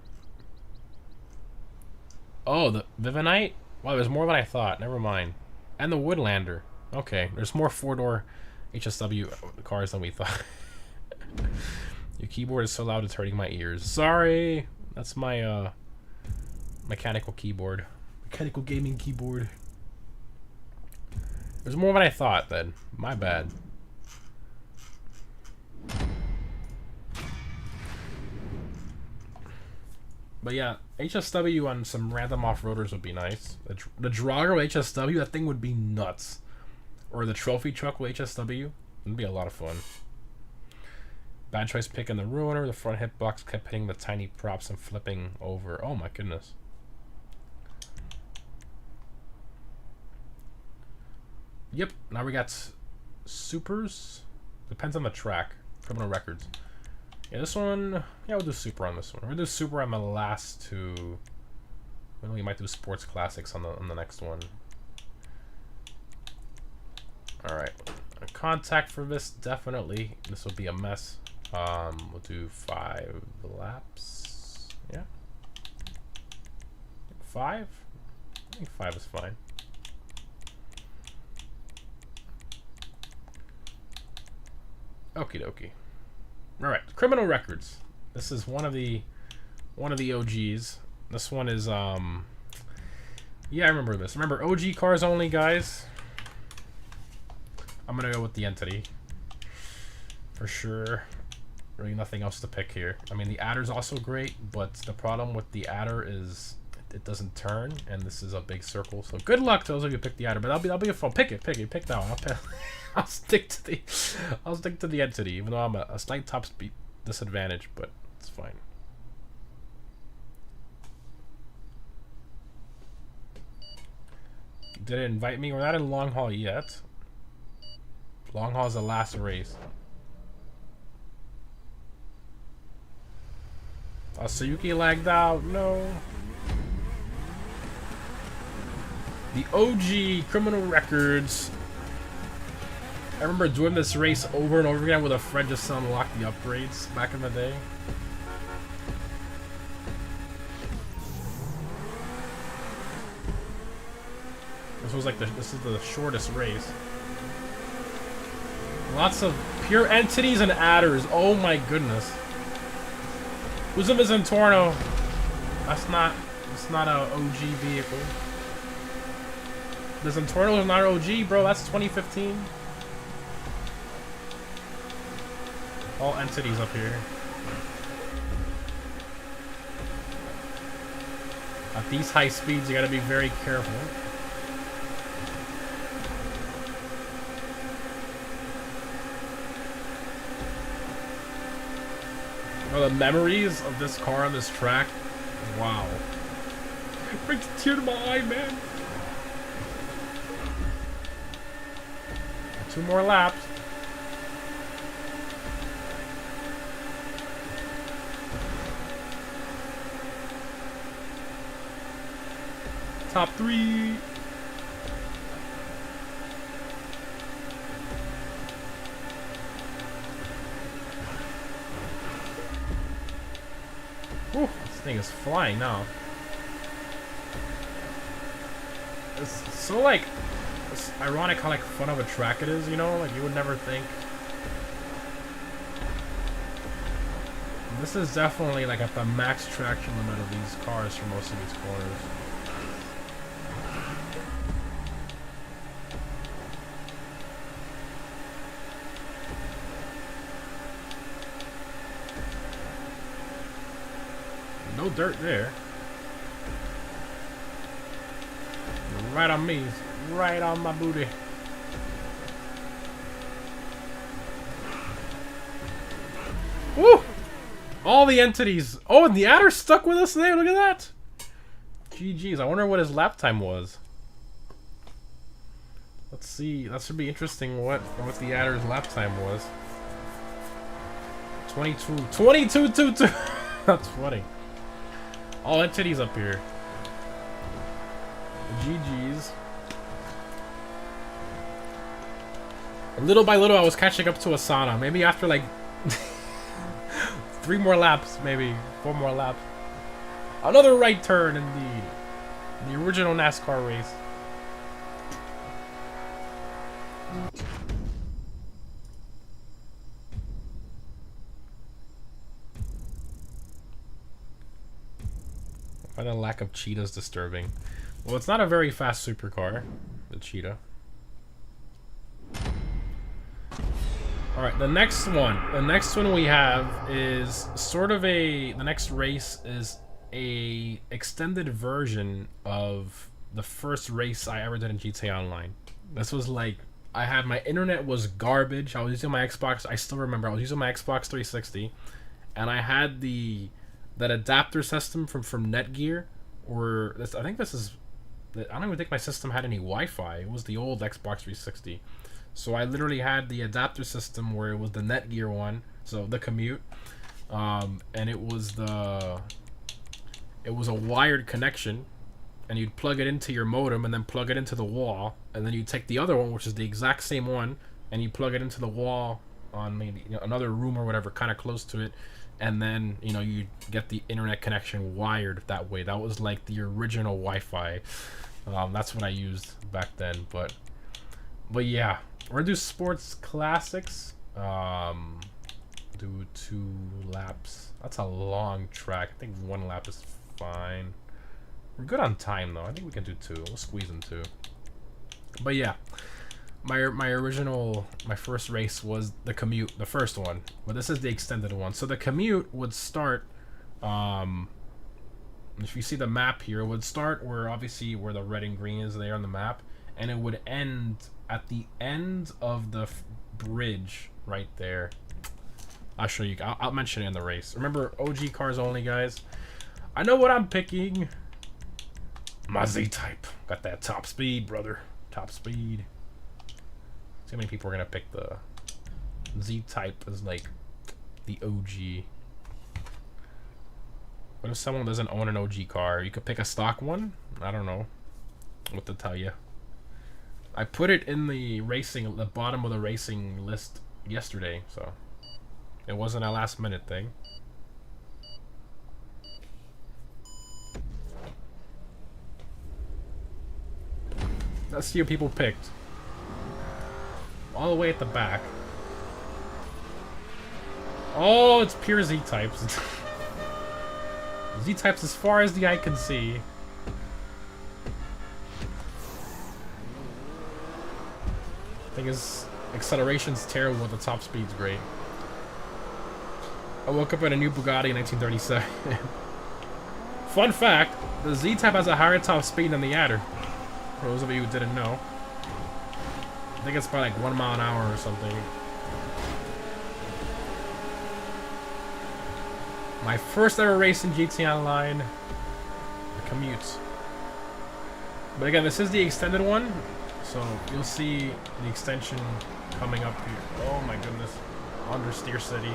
Oh, the Vivanite? Wow, there's more than I thought. Never mind. And the Woodlander. Okay, there's more four-door HSW cars than we thought. Your keyboard is so loud it's hurting my ears. Sorry! That's my, mechanical keyboard. Mechanical gaming keyboard. There's more than I thought, then. My bad. But yeah, HSW on some random off-roaders would be nice. The Drago HSW, that thing would be nuts. Or the trophy truck with HSW. It'd be a lot of fun. Bad choice picking the Ruiner. The front hitbox kept hitting the tiny props and flipping over. Oh my goodness. Yep, now we got Supers. Depends on the track. Criminal Records. Yeah, this one, yeah, we'll do Super on this one. We'll do Super on the last two. Well, we might do Sports Classics on the next one. Alright. Contact for this, definitely. This will be a mess. We'll do 5 laps. Yeah. 5? I think 5 is fine. Okie dokie. Alright, Criminal Records. This is one of the OGs. This one is yeah, I remember this. Remember OG cars only, guys. I'm gonna go with the Entity. For sure. Really nothing else to pick here. I mean, the Adder's also great, but the problem with the Adder is it doesn't turn, and this is a big circle. So good luck to those of you who pick the Adder, but that'll be a fun. Pick it, pick that one. I'll stick to the Entity, even though I'm a slight top speed disadvantage, but it's fine. Did it invite me? We're not in Long Haul yet. Long Haul is the last race. Sayuki lagged out. No. The OG Criminal Records. I remember doing this race over and over again with a friend just to unlock the upgrades back in the day. This was like this is the shortest race. Lots of pure entities and adders. Oh my goodness. Who's a Mizantorno? That's not a OG vehicle. Mizantorno is not OG, bro. That's 2015. All entities up here. At these high speeds, you gotta be very careful. Oh, the memories of this car on this track. Wow. It brings a tear to my eye, man. 2 more laps. Top 3. Whew, this thing is flying now. It's so like, it's ironic how like fun of a track it is, you know? Like you would never think. This is definitely like at the max traction limit of these cars for most of these corners. No dirt there. Right on me. Right on my booty. Woo! All the entities. Oh, and the adder's stuck with us there. Look at that. GG's. I wonder what his lap time was. Let's see. That should be interesting what the adder's lap time was. 22.22. That's funny. All entities up here. GG's. Little by little, I was catching up to Asana. Maybe after like 3 more laps, maybe 4 more laps. Another right turn in the original NASCAR race. I find the lack of cheetahs disturbing. Well, it's not a very fast supercar, the cheetah. Alright, the next one. The next one we have is sort of the next race is a extended version of the first race I ever did in GTA Online. This was like, my internet was garbage. I was using my Xbox, I still remember, I was using my Xbox 360. And I had that adapter system from Netgear, or I think this is, I don't even think my system had any Wi-Fi. It was the old Xbox 360. So I literally had the adapter system where it was the Netgear one, so the commute, and it was a wired connection, and you'd plug it into your modem and then plug it into the wall, and then you take the other one, which is the exact same one, and you plug it into the wall on maybe another room or whatever, kind of close to it, and then you get the internet connection wired that way. That was like the original Wi-Fi. That's what I used back then, but yeah. We're gonna do sports classics. Do 2 laps. That's a long track. I think 1 lap is fine. We're good on time though. I think we can do 2. We'll squeeze in 2. But yeah, my first race was the commute, the first one. But this is the extended one. So the commute would start. If you see the map here, it would start where the red and green is there on the map, and it would end at the end of the bridge right there. I'll show you. I'll mention it in the race. Remember, OG cars only, guys. I know what I'm picking. My Z-Type. Got that top speed, brother. Top speed. See how many people are going to pick the Z-Type as, like, the OG. What if someone doesn't own an OG car? You could pick a stock one? I don't know what to tell you. I put it in the bottom of the racing list yesterday, so it wasn't a last minute thing. Let's see what people picked. All the way at the back. Oh, it's pure Z-types. Z-types as far as the eye can see. Thing is, acceleration's terrible, but the top speed's great. I woke up in a new Bugatti in 1937. Fun fact, the Z-Type has a higher top speed than the Adder. For those of you who didn't know. I think it's by like 1 mile an hour or something. My first ever race in GT Online. The Commute. But again, this is the extended one. So you'll see the extension coming up here. Oh my goodness. Understeer City.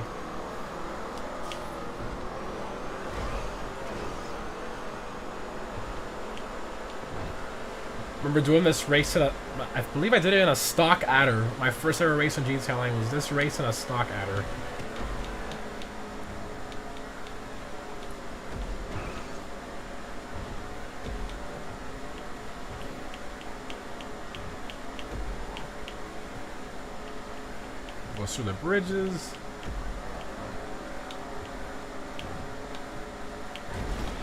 Remember doing this race in a... I believe I did it in a stock Adder. My first ever race on GT Online was this race in a stock Adder. Goes through the bridges.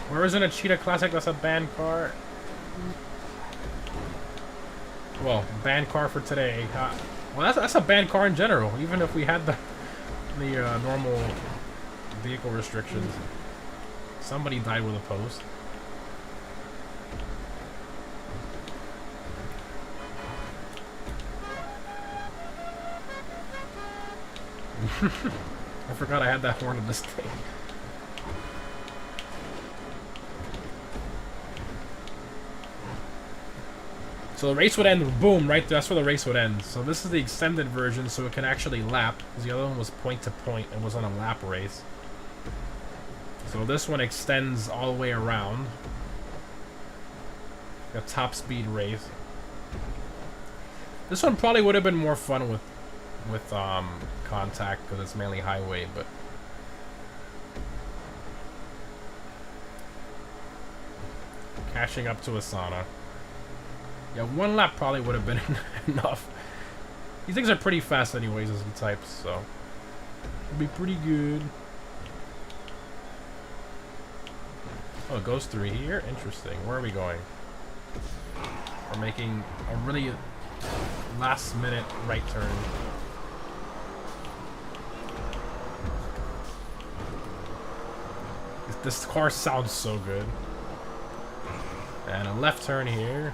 Where isn't a Cheetah Classic? That's a banned car. Well, banned car for today. Well, that's a banned car in general. Even if we had the normal vehicle restrictions. Somebody died with a post. I forgot I had that horn of this thing. So the race would end, boom, right there. That's where the race would end. So this is the extended version, so it can actually lap. Because the other one was point to point and was on a lap race. So this one extends all the way around. A top speed race. This one probably would have been more fun with contact because it's mainly highway, but catching up to Asana. Yeah, 1 lap probably would have been enough. These things are pretty fast anyways as E-types, so it'll be pretty good. Oh, it goes through here? Interesting. Where are we going? We're making a really last minute right turn. This car sounds so good. And a left turn here.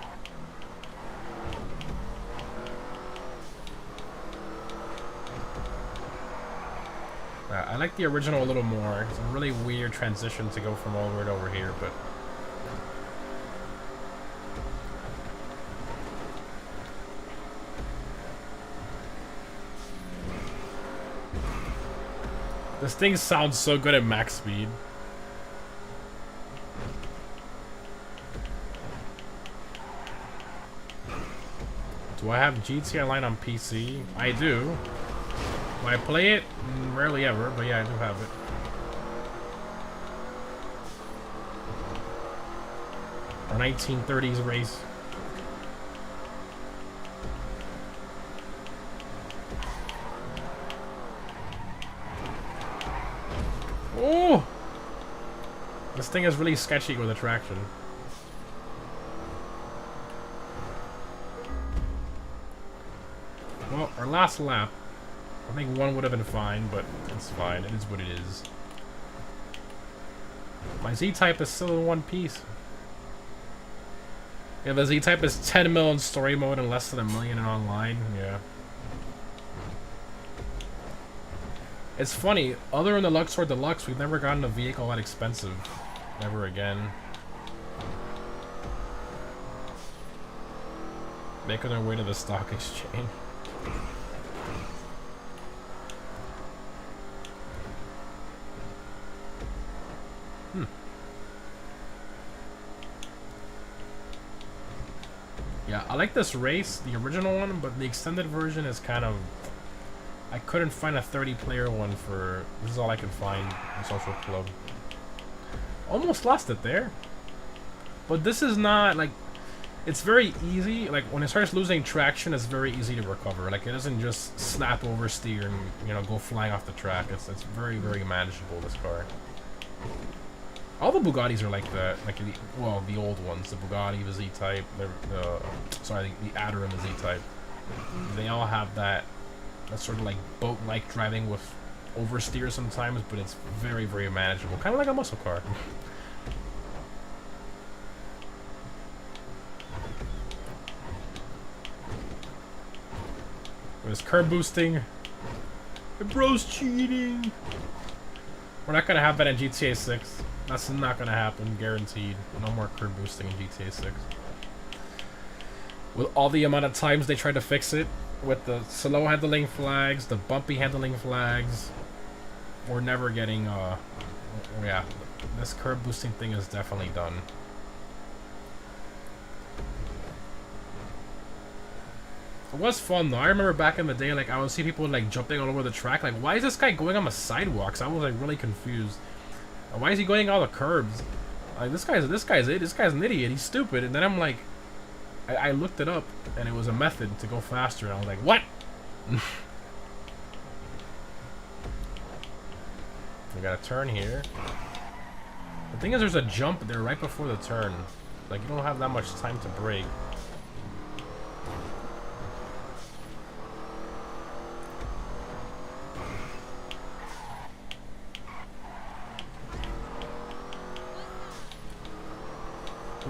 I like the original a little more. It's a really weird transition to go from over to over here, but this thing sounds so good at max speed. Do I have GT Online on PC? I do. Do I play it? Rarely ever, but yeah, I do have it. Our 1930s race. Oh! This thing is really sketchy with attraction. Well, our last lap. I think 1 would have been fine, but it's fine. It is what it is. My Z-Type is still in one piece. Yeah, the Z-Type is 10 mil in story mode and less than 1 million in online. Yeah. It's funny, other than the Luxor Deluxe, we've never gotten a vehicle that expensive. Never again. Making our way to the stock exchange. Yeah, I like this race, the original one, but the extended version is kind of... I couldn't find a 30-player one for... This is all I could find in Social Club. Almost lost it there. But this is not, like... It's very easy. Like, when it starts losing traction, it's very easy to recover. Like, it doesn't just snap oversteer and, you know, go flying off the track. It's very, very manageable, this car. All the Bugattis are like that. Like, the old ones. The Bugatti, the Z-Type, sorry, the Adder and the Z-Type. They all have that sort of like boat-like driving with oversteer sometimes, but it's very, very manageable. Kind of like a muscle car. There's curb boosting. The bro's cheating. We're not gonna have that in GTA 6. That's not gonna happen, guaranteed. No more curb boosting in GTA 6. With all the amount of times they tried to fix it, with the slow handling flags, the bumpy handling flags, we're never getting, yeah, this curb boosting thing is definitely done. It was fun though. I remember back in the day, like, I would see people like jumping all over the track. Like, why is this guy going on the sidewalks? I was like really confused. Why is he going all the curbs? Like, this guy's an idiot. He's stupid. And then I'm like, I looked it up, and it was a method to go faster. And I was like, what? We got a turn here. The thing is, there's a jump there right before the turn. Like, you don't have that much time to brake.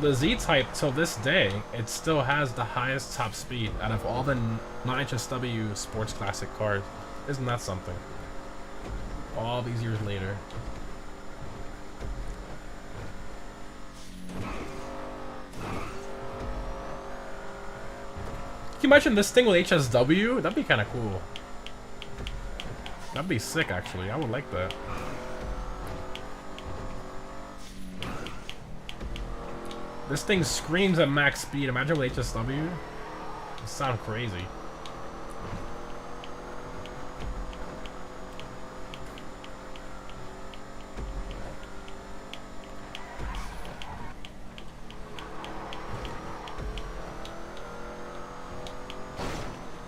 The Z-Type, till this day, it still has the highest top speed out of all the non-HSW sports classic cars. Isn't that something? All these years later. Can you imagine this thing with HSW? That'd be kind of cool. That'd be sick, actually. I would like that. This thing screams at max speed. Imagine with HSW. It sounds crazy.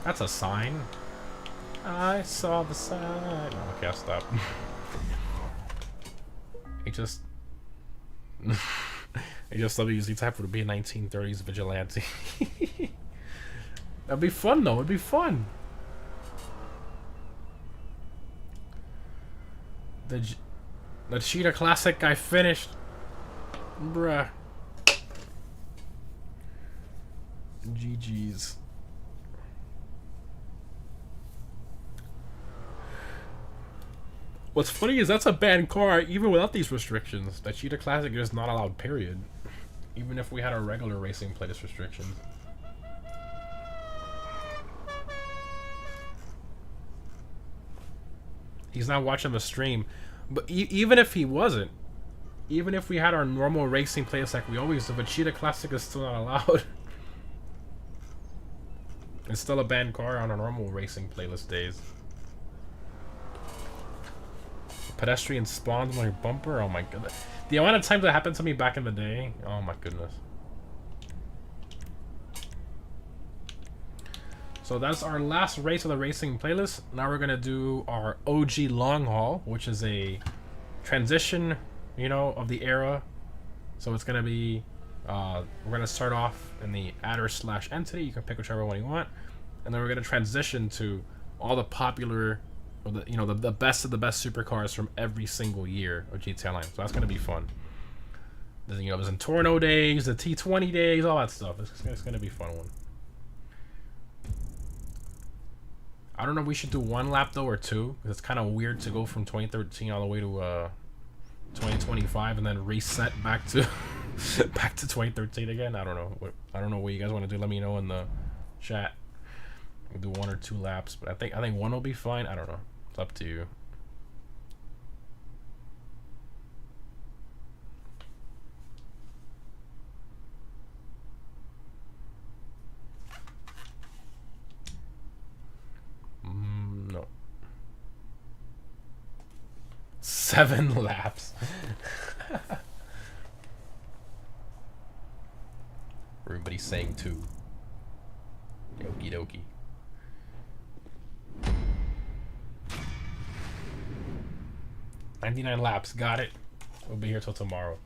That's a sign. I saw the sign. Oh, okay, I'll stop. HSW Z-Type would be a 1930s vigilante. That'd be fun, though. It'd be fun. The Cheetah Classic I finished. Bruh. GG's. What's funny is that's a banned car even without these restrictions. The Cheetah Classic is not allowed, period. Even if we had a regular racing playlist restriction. He's not watching the stream. But even if he wasn't, even if we had our normal racing playlist like we always do, but Cheetah Classic is still not allowed. It's still a banned car on our normal racing playlist days. Pedestrian spawns on your bumper? Oh my goodness. The amount of times that happened to me back in the day. Oh my goodness. So that's our last race of the racing playlist. Now we're going to do our OG long haul, which is a transition, you know, of the era. So it's going to be, we're going to start off in the Adder / Entity. You can pick whichever one you want. And then we're going to transition to all the popular, you know, the best of the best supercars from every single year of GTA Online. So that's going to be fun. You know, there's Entorno days, the T20 days, all that stuff. It's going to be a fun one. I don't know if we should do one lap though or two, because it's kind of weird to go from 2013 all the way to 2025 and then reset back to back to 2013 again. I don't know. I don't know what you guys want to do. Let me know in the chat. We'll do 1 or 2 laps, but I think one will be fine. I don't know. It's up to you. 7 laps. Everybody's saying 2. Okie dokie. $99 laps. Got it. We'll be here till tomorrow.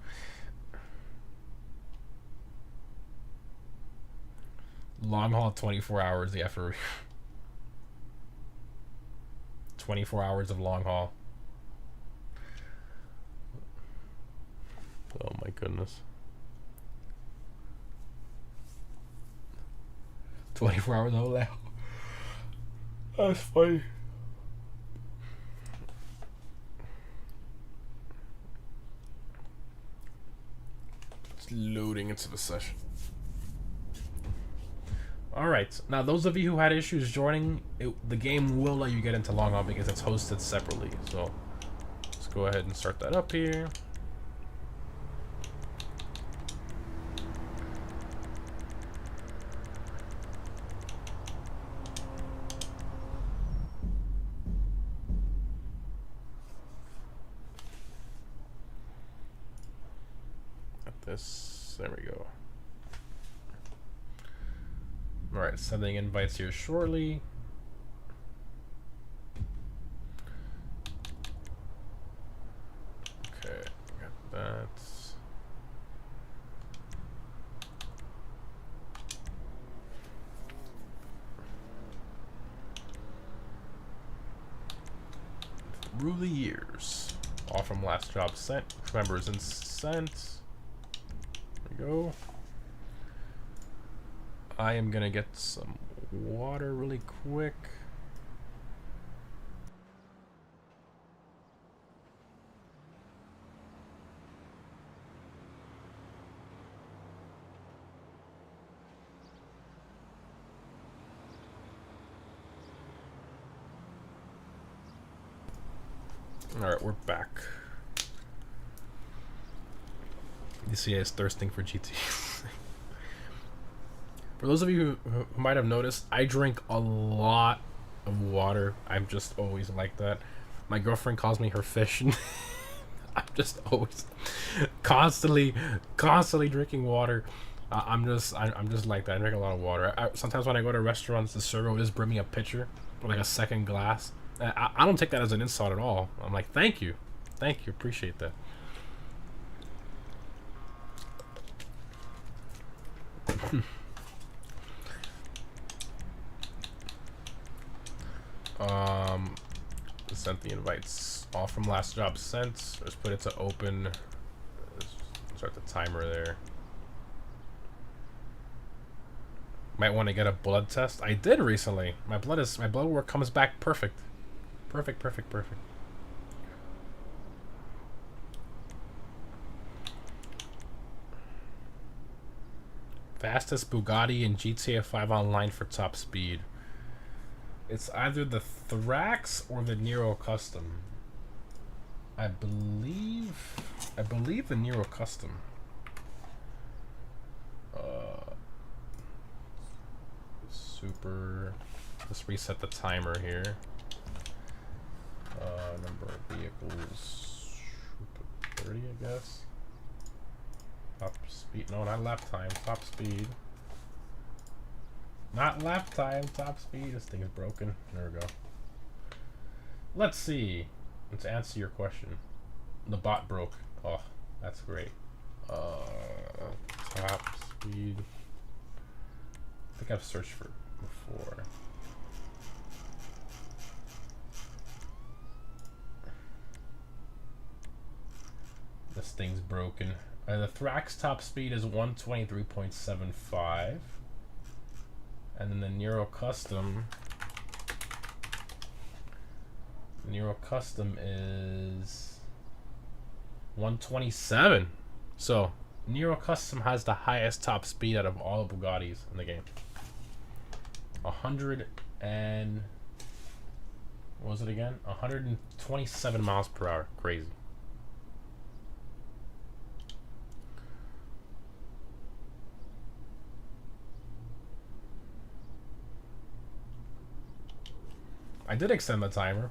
Long haul 24 hours. Yeah, for 24 hours of long haul. Oh my goodness. 24 hours of long. That's funny. It's loading into the session. Alright, now those of you who had issues joining, the game will let you get into long haul because it's hosted separately. So let's go ahead and start that up here. There we go. Alright, sending invites here shortly. Okay, got that. Through the years. All from last job sent. Members and sent. There we go. I am gonna get some water really quick. Alright, we're back. DCA is thirsting for GT. For those of you who might have noticed, I drink a lot of water. I'm just always like that. My girlfriend calls me her fish. And I'm just always constantly drinking water. I'm just like that. I drink a lot of water. Sometimes when I go to restaurants, the server will just bring me a pitcher or like a second glass. I don't take that as an insult at all. I'm like, thank you, appreciate that. Sent the invites all from last job sent. Let's put it to open. Let's start the timer there. Might want to get a blood test. I did recently. My blood work comes back perfect. Perfect. Fastest Bugatti in GTA 5 Online for top speed. It's either the Thrax or the Nero Custom. I believe the Nero Custom. Super. Let's reset the timer here. Number of vehicles 30, I guess. Top speed. No, not lap time. Top speed. Not lap time, top speed. This thing is broken. There we go. Let's see. Let's answer your question. The bot broke. Oh, that's great. Top speed. I think I've searched for it before. This thing's broken. The Thrax top speed is 123.75. And then the Nero Custom is 127. So Nero Custom has the highest top speed out of all the Bugattis in the game. 100 and what was it again? 127 miles per hour. Crazy. I did extend the timer.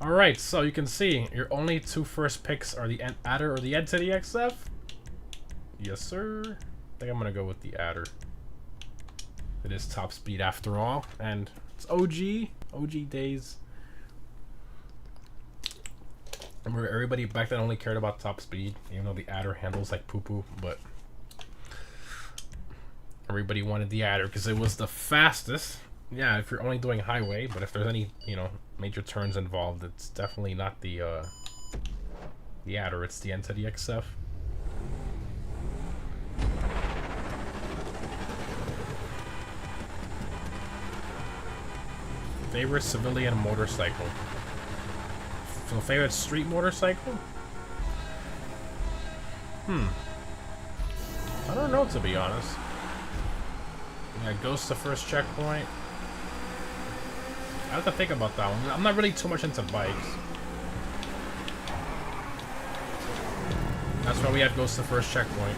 Alright, so you can see your only two first picks are the Adder or the Entity XF. Yes, sir. I think I'm gonna go with the Adder. It is top speed after all, and it's OG days. Remember, everybody back then only cared about top speed, even though the Adder handles like poo-poo, but everybody wanted the Adder because it was the fastest. Yeah, if you're only doing highway, but if there's any, you know, major turns involved, it's definitely not the Adder, it's the Entity XF. Favorite civilian motorcycle. So favorite street motorcycle? I don't know, to be honest. Yeah, Ghost the first checkpoint. I have to think about that one. I'm not really too much into bikes. That's why we have Ghost the first checkpoint.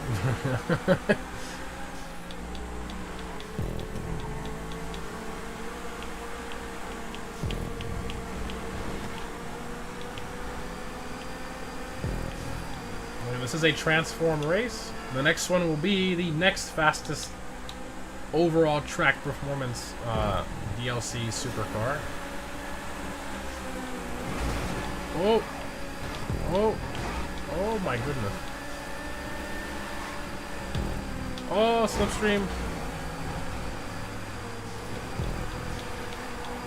This is a transform race. The next one will be the next fastest overall track performance DLC supercar. Oh! Oh! Oh my goodness. Oh, slipstream.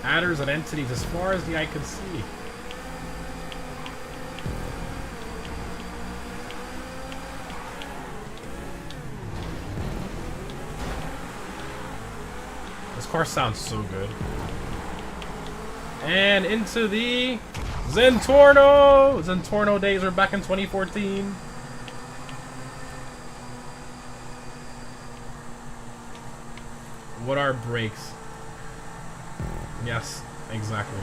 Adders and entities as far as the eye can see. This car sounds so good. And into the Zentorno! Zentorno days are back in 2014. What are brakes? Yes, exactly.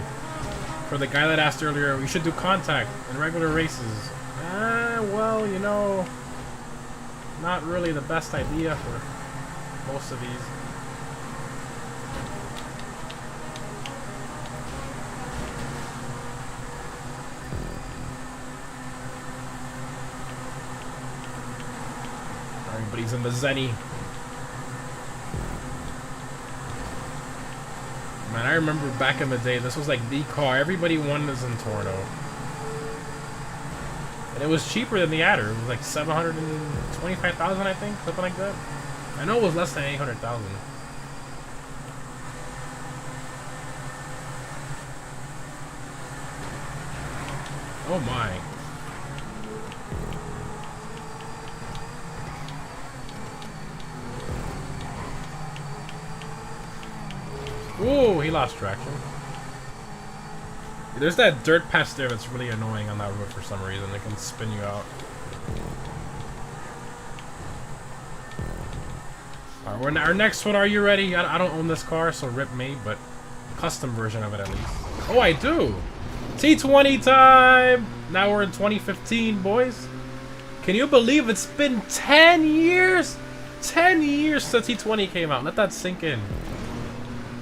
For the guy that asked earlier, we should do contact in regular races. Well, you know, not really the best idea for most of these. Everybody's in the Zenny. Man, I remember back in the day, this was like the car. Everybody wanted a Zentorno. And it was cheaper than the Adder. It was like 725,000, I think, something like that. I know it was less than 800,000. Oh my. Ooh, he lost traction. There's that dirt patch there that's really annoying on that road for some reason. It can spin you out. Alright, our next one, are you ready? I don't own this car, so rip me, but custom version of it at least. Oh, I do! T20 time! Now we're in 2015, boys. Can you believe it's been 10 years? 10 years since T20 came out. Let that sink in.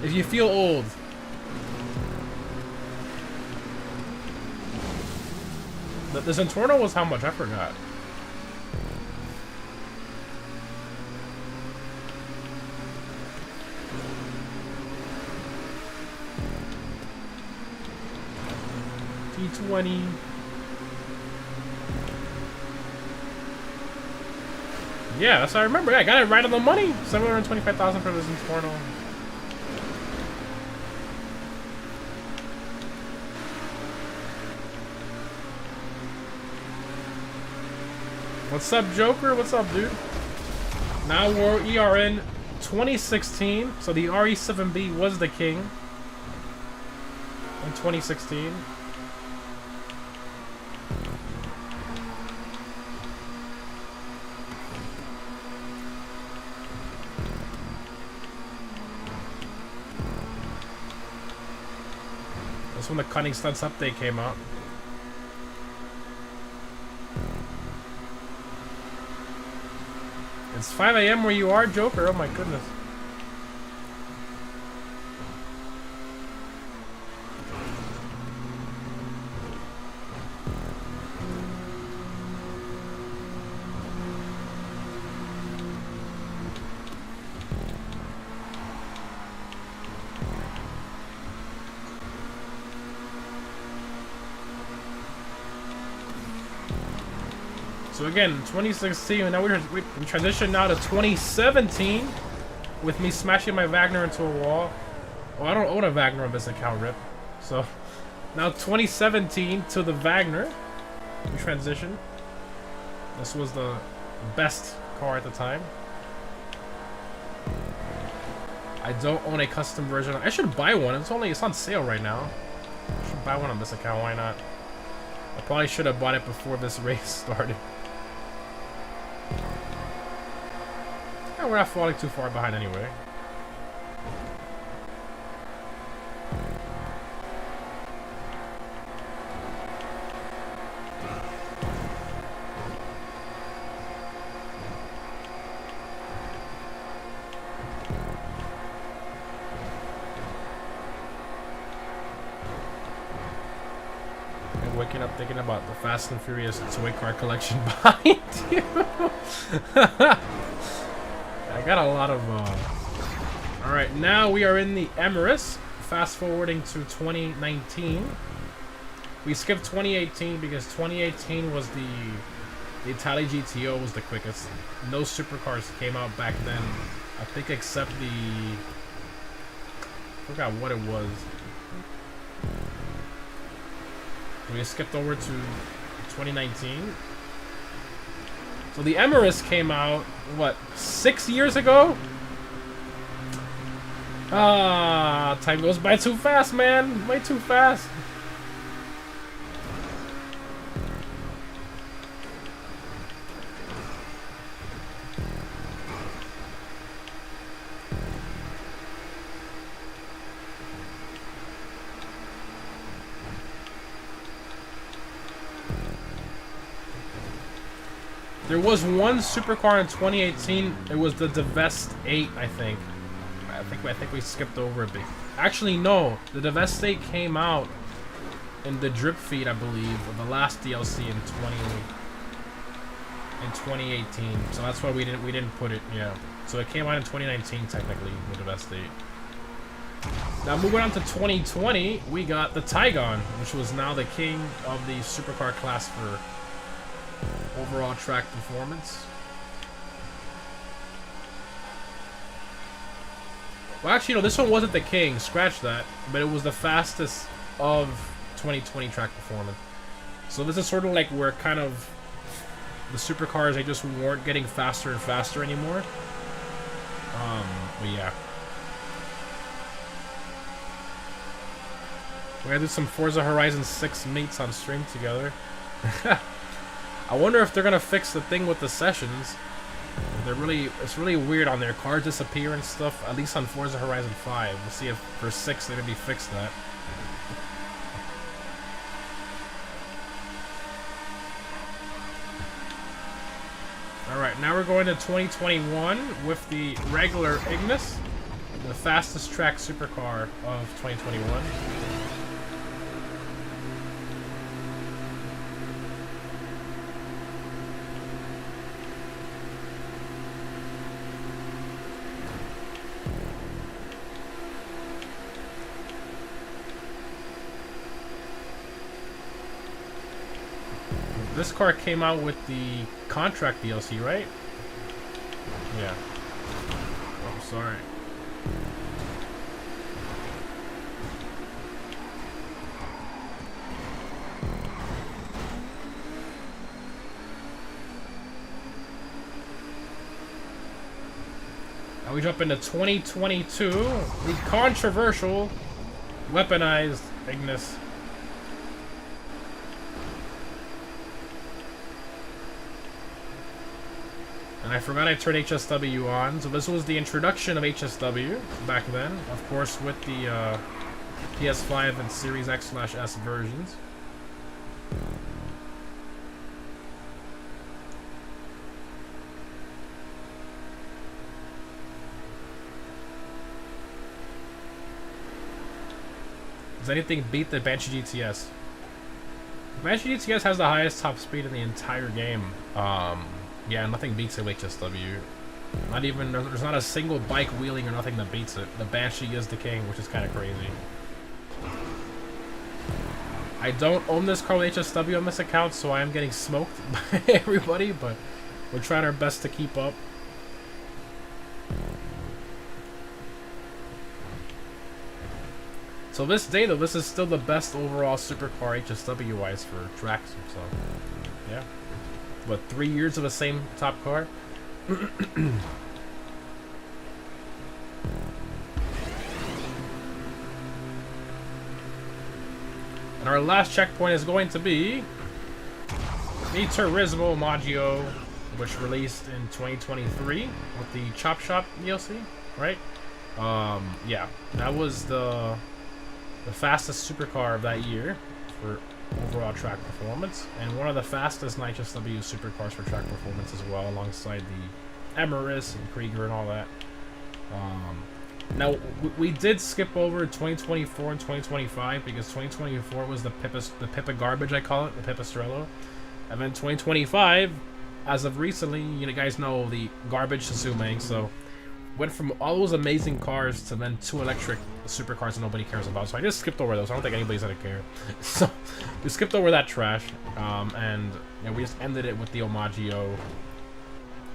If you feel old. The Zentorno was how much? I forgot. T20. Yeah, that's what I remember. Yeah, I got it right on the money. 725,000 for the Zentorno. What's up, Joker? What's up, dude? Now we are in 2016, so the RE7B was the king in 2016. That's when the Cunning Stunts update came out. It's 5 AM where you are, Joker? Oh my goodness. So again, 2016, and now we transition now to 2017 with me smashing my Wagner into a wall. Oh, I don't own a Wagner on this account, rip. So now 2017 to the Wagner. We transition. This was the best car at the time. I don't own a custom version. I should buy one. It's on sale right now. I should buy one on this account. Why not? I probably should have bought it before this race started. Yeah, we're not falling too far behind anyway. Waking up thinking about the Fast and Furious toy car collection behind you. I got a lot of Alright, now we are in the Emirates. Fast forwarding to 2019. We skipped 2018 because 2018 was the Italy GTO was the quickest. No supercars came out back then. I think except the I forgot what it was. We skipped over to 2019. So the Emirates came out, what, 6 years ago? Ah, time goes by too fast, man. Way too fast. There was one supercar in 2018. It was the Devest 8, I think. I think we skipped over a bit. Actually, no. The Devest 8 came out in the drip feed, I believe, of the last DLC in 2018. So that's why we didn't put it. Yeah. So it came out in 2019, technically, the Devest 8. Now moving on to 2020, we got the Tygon, which was now the king of the supercar class for overall track performance. Well, actually, no, this one wasn't the king. Scratch that. But it was the fastest of 2020 track performance. So this is sort of like where kind of the supercars, they just weren't getting faster and faster anymore. But yeah. We're gonna do some Forza Horizon 6 meets on stream together. I wonder if they're gonna fix the thing with the sessions. It's really weird on their cars disappear and stuff. At least on Forza Horizon 5. We'll see if for 6 they maybe fix that. All right, now we're going to 2021 with the regular Ignis, the fastest track supercar of 2021. This car came out with the contract DLC, right? Yeah. Oh, sorry. Now we jump into 2022, the controversial weaponized Ignis. And I forgot I turned HSW on, so this was the introduction of HSW back then, of course with the PS5 and Series X/S versions. Does anything beat the Banshee GTS? Banshee GTS has the highest top speed in the entire game. Yeah, nothing beats it with HSW. Not even, there's not a single bike wheeling or nothing that beats it. The Banshee is the king, which is kind of crazy. I don't own this car with HSW on this account, so I am getting smoked by everybody, but we're trying our best to keep up. So this day, though, this is still the best overall supercar HSW-wise for tracks, so yeah. But 3 years of the same top car. And our last checkpoint is going to be the Turismo Maggio, which released in 2023 with the Chop Shop DLC, right? Yeah, that was the fastest supercar of that year for overall track performance, and one of the fastest HSW supercars for track performance as well, alongside the Emirates and Krieger and all that. Now we did skip over 2024 and 2025 because 2024 was the Pippa garbage, I call it, the Pipistrello, and then 2025, as of recently, you guys know, the garbage Suzume. So went from all those amazing cars to then 2 electric supercars that nobody cares about. So I just skipped over those. I don't think anybody's gonna care. So we skipped over that trash, and we just ended it with the Omaggio,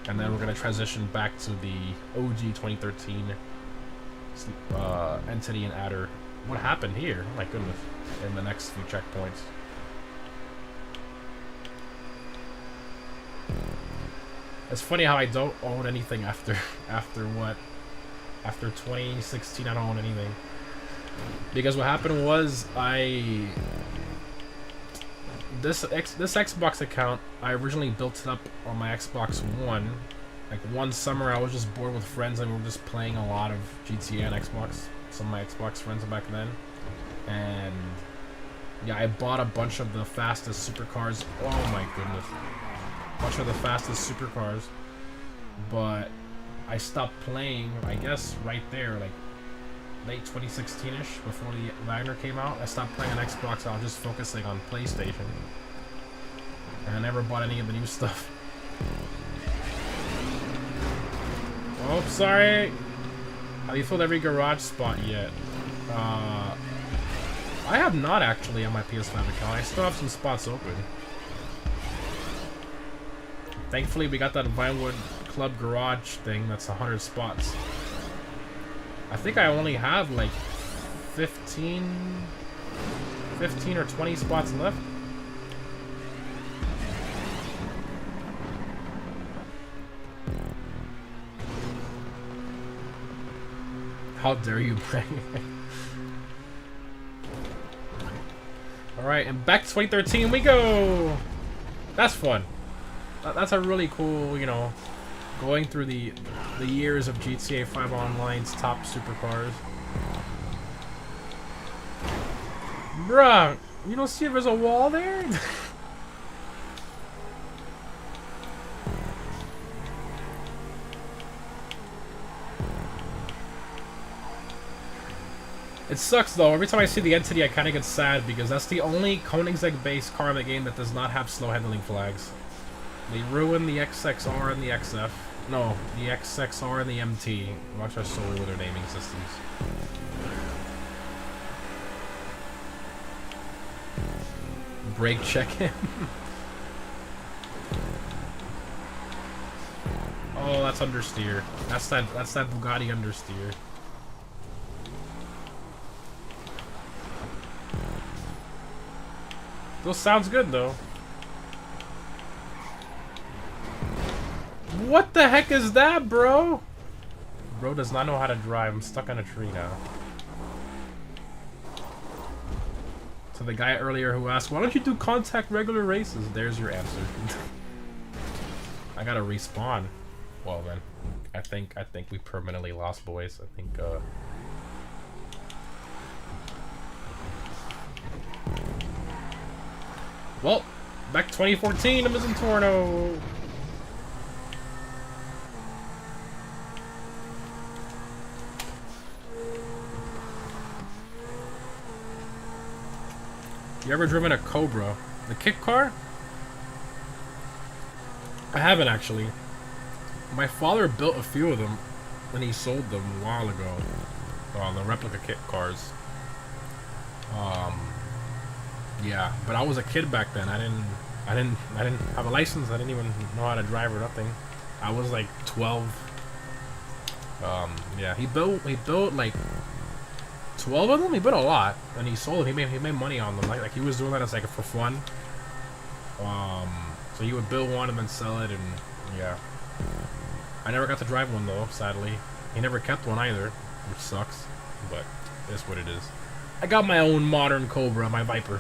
and then we're gonna transition back to the OG 2013 entity and adder. What happened here? Oh my goodness! In the next few checkpoints. It's funny how I don't own anything after 2016. I don't own anything because what happened was this Xbox account, I originally built it up on my Xbox One. Like one summer, I was just bored with friends and we were just playing a lot of GTA on Xbox. Some of my Xbox friends back then, and yeah, I bought a bunch of the fastest supercars. Oh my goodness. Bunch of the fastest supercars, but I stopped playing, I guess, right there, like late 2016-ish, before the Wagner came out. I stopped playing on Xbox. I was just focusing on PlayStation, and I never bought any of the new stuff. Oh, sorry. Have you filled every garage spot yet? I have not actually on my PS5 account. I still have some spots open. Thankfully, we got that Vinewood Club garage thing that's 100 spots. I think I only have like 15 or 20 spots left. How dare you pray? Alright, and back to 2013 we go! That's fun. That's a really cool, going through the years of GTA 5 Online's top supercars. Bruh, you don't see if there's a wall there? It sucks though. Every time I see the entity, I kind of get sad because that's the only Koenigsegg-based car in the game that does not have slow handling flags. They ruined the XXR and the XF. No, the XXR and the MT. Watch our sorry with their naming systems. Brake check him. Oh, that's understeer. That's that Bugatti understeer. Those sounds good though. What the heck is that, bro? Bro does not know how to drive. I'm stuck on a tree now. So the guy earlier who asked, why don't you do contact regular races? There's your answer. I gotta respawn. Well then, I think we permanently lost, boys. I think well, back 2014, I'm in Torno. You ever driven a Cobra? The kick car? I haven't actually. My father built a few of them when he sold them a while ago. The replica kit cars. Yeah, but I was a kid back then. I didn't have a license. I didn't even know how to drive or nothing. I was like 12. Yeah, he built like 12 of them. He built a lot, and he sold them. He made money on them. Like he was doing that as like for fun. So he would build one and then sell it, and yeah. I never got to drive one though, sadly. He never kept one either, which sucks. But it is what it is. I got my own modern Cobra, my Viper.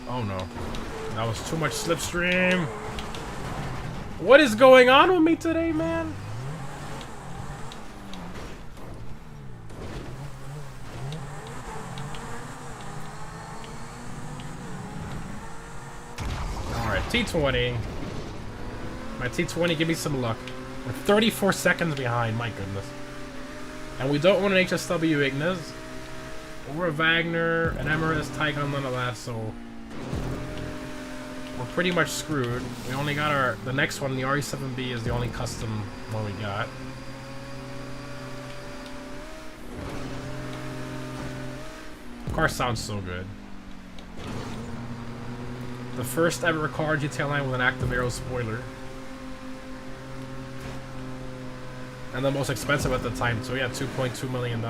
Oh no. That was too much slipstream. What is going on with me today, man? Alright, T20. My T20, give me some luck. We're 34 seconds behind, my goodness. And we don't want an HSW Ignis. Or a Wagner, an Emirates, Tygon, none of that, so... we're pretty much screwed. We only got the next one, the RE7B, is the only custom one we got. The car sounds so good. The first ever car GTI line with an active aero spoiler. And the most expensive at the time, so yeah, $2.2 million.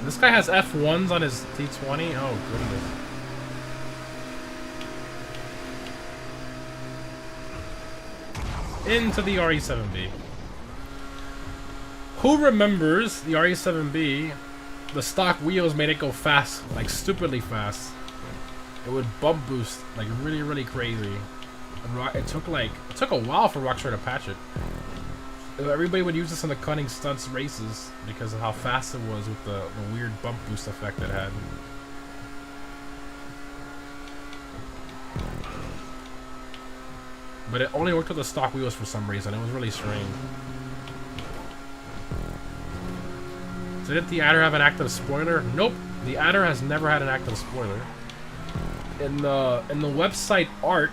This guy has F1s on his T20? Oh, goodness. Into the RE7B. Who remembers the RE7B? The stock wheels made it go fast, like stupidly fast. It would bump boost, like really, really crazy. And it took a while for Rockstar to patch it. Everybody would use this in the cunning stunts races because of how fast it was with the weird bump boost effect it had. But it only worked with the stock wheels for some reason. It was really strange. So did the Adder have an active spoiler? Nope. The Adder has never had an active spoiler. In the website art,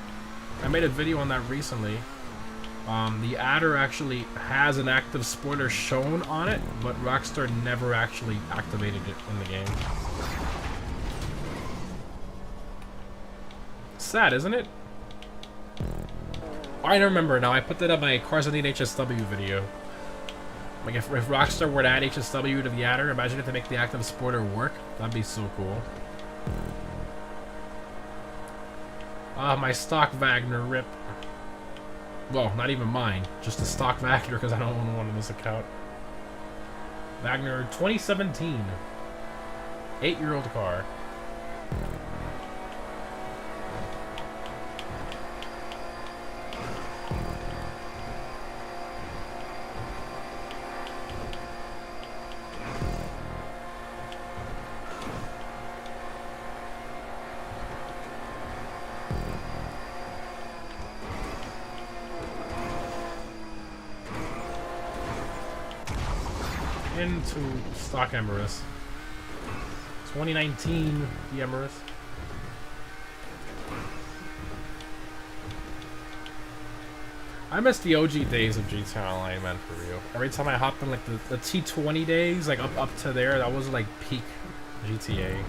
I made a video on that recently. The Adder actually has an active spoiler shown on it, but Rockstar never actually activated it in the game. Sad, isn't it? I remember now. I put that on my Cars That Need HSW video. Like if Rockstar were to add HSW to the Adder, imagine if they make the active spoiler work. That'd be so cool. My stock Wagner rip. Well, not even mine. Just a stock Wagner because I don't own one in this account. Wagner 2017. 8-year-old car. Into stock Emirates. 2019, the Emirates. I miss the OG days of GTA Online, man, for real. Every time I hopped in like the T20 days, like up to there, that was like peak GTA.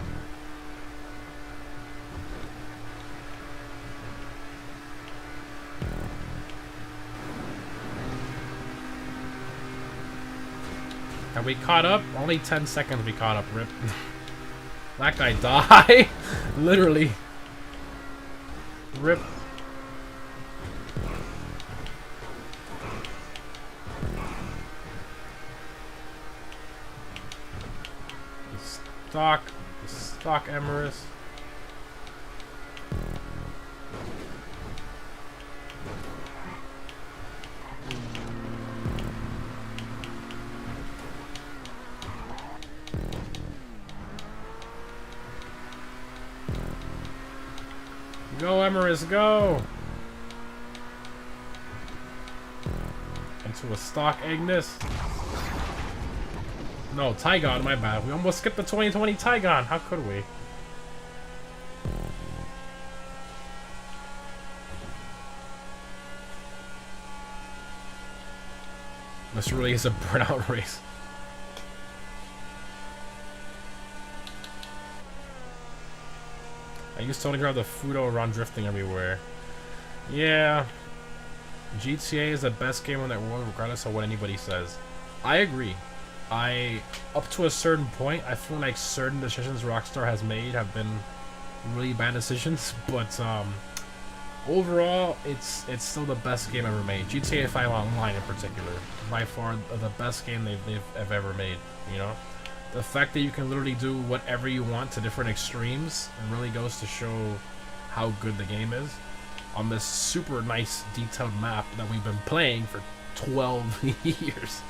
Have we caught up? Only 10 seconds we caught up, rip. That guy died. Literally. Rip. The stock Emirates. Go, Emirates, go! Into a stock Ignis. No, Tygon, my bad. We almost skipped the 2020 Tygon. How could we? This really is a burnout race. I used to only grab the Fudo around drifting everywhere. Yeah. GTA is the best game in that world regardless of what anybody says. I agree. Up to a certain point, I feel like certain decisions Rockstar has made have been really bad decisions, but overall, it's still the best game ever made. GTA 5 Online in particular, by far the best game they've ever made, you know? The fact that you can literally do whatever you want to different extremes really goes to show how good the game is on this super nice detailed map that we've been playing for 12 years.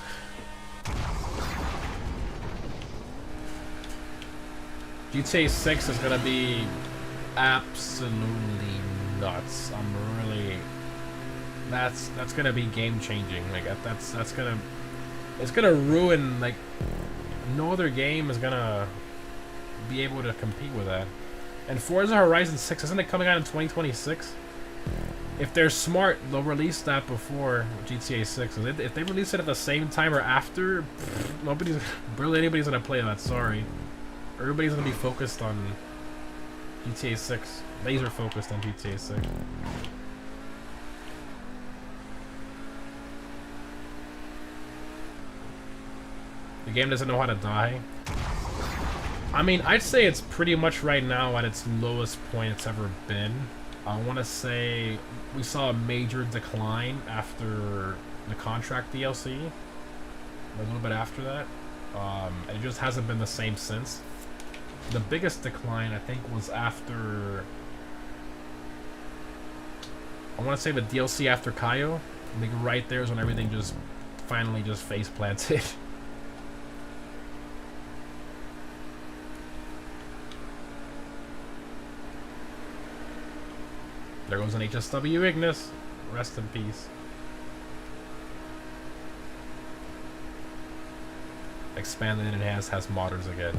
GTA 6 is gonna be absolutely nuts. I'm really... That's gonna be game changing. Like it's gonna ruin, like, no other game is gonna be able to compete with that. And Forza Horizon 6, isn't it coming out in 2026? If they're smart, they'll release that before GTA 6. If they release it at the same time or after, barely anybody's gonna play that, sorry. Everybody's gonna be focused on GTA 6. Laser focused on GTA 6. The game doesn't know how to die. I mean, I'd say it's pretty much right now at its lowest point it's ever been. I want to say we saw a major decline after the contract DLC. A little bit after that. And it just hasn't been the same since. The biggest decline, I think, was after... I want to say the DLC after Kaio. I think right there is when everything just finally just face planted. There goes an HSW Ignis. Rest in peace. Expanded and enhanced has modders again.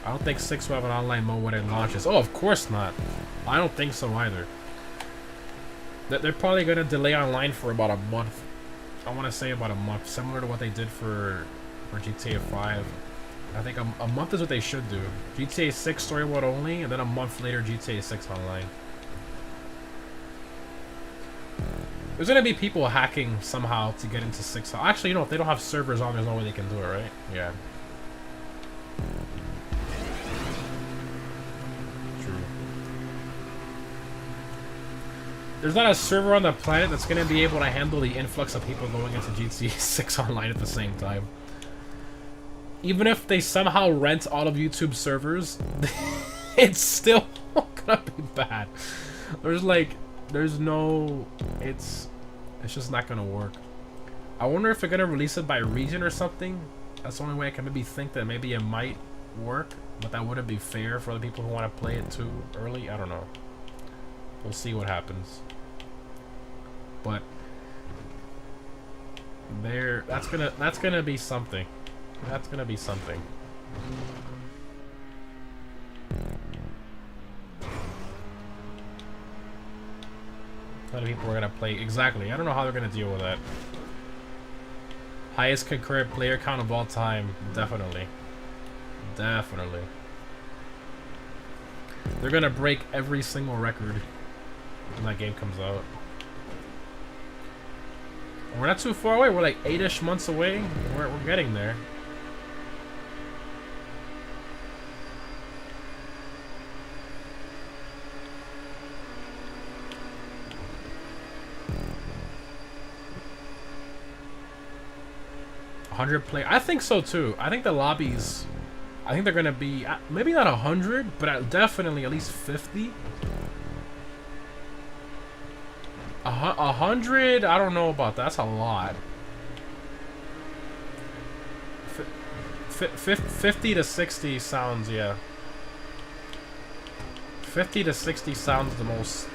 I don't think 6 will have an online mode when it launches. Oh, of course not. I don't think so either. They're probably going to delay online for about a month. I want to say about a month. Similar to what they did for GTA 5. I think a month is what they should do. GTA 6 story mode only, and then a month later GTA 6 online. There's gonna be people hacking somehow to get into 6. Actually, you know, if they don't have servers on, there's no way they can do it, right? Yeah. True. There's not a server on the planet that's gonna be able to handle the influx of people going into GTA 6 online at the same time. Even if they somehow rent all of YouTube's servers, it's still gonna be bad. There's no... It's just not gonna work. I wonder if they're gonna release it by region or something. That's the only way I can maybe think that maybe it might work, but that wouldn't be fair for other people who want to play it too early. I don't know. We'll see what happens. But that's gonna be something. That's gonna be something. A lot of people are gonna play. Exactly. I don't know how they're gonna deal with that. Highest concurrent player count of all time. Definitely. Definitely. They're gonna break every single record when that game comes out. We're not too far away. We're like 8-ish months away. We're getting there. Player. I think so too. I think the lobbies, I think they're gonna be maybe not 100, but definitely at least 50. 100, I don't know about that. That's a lot. 50 to 60 sounds, yeah. 50 to 60 sounds the most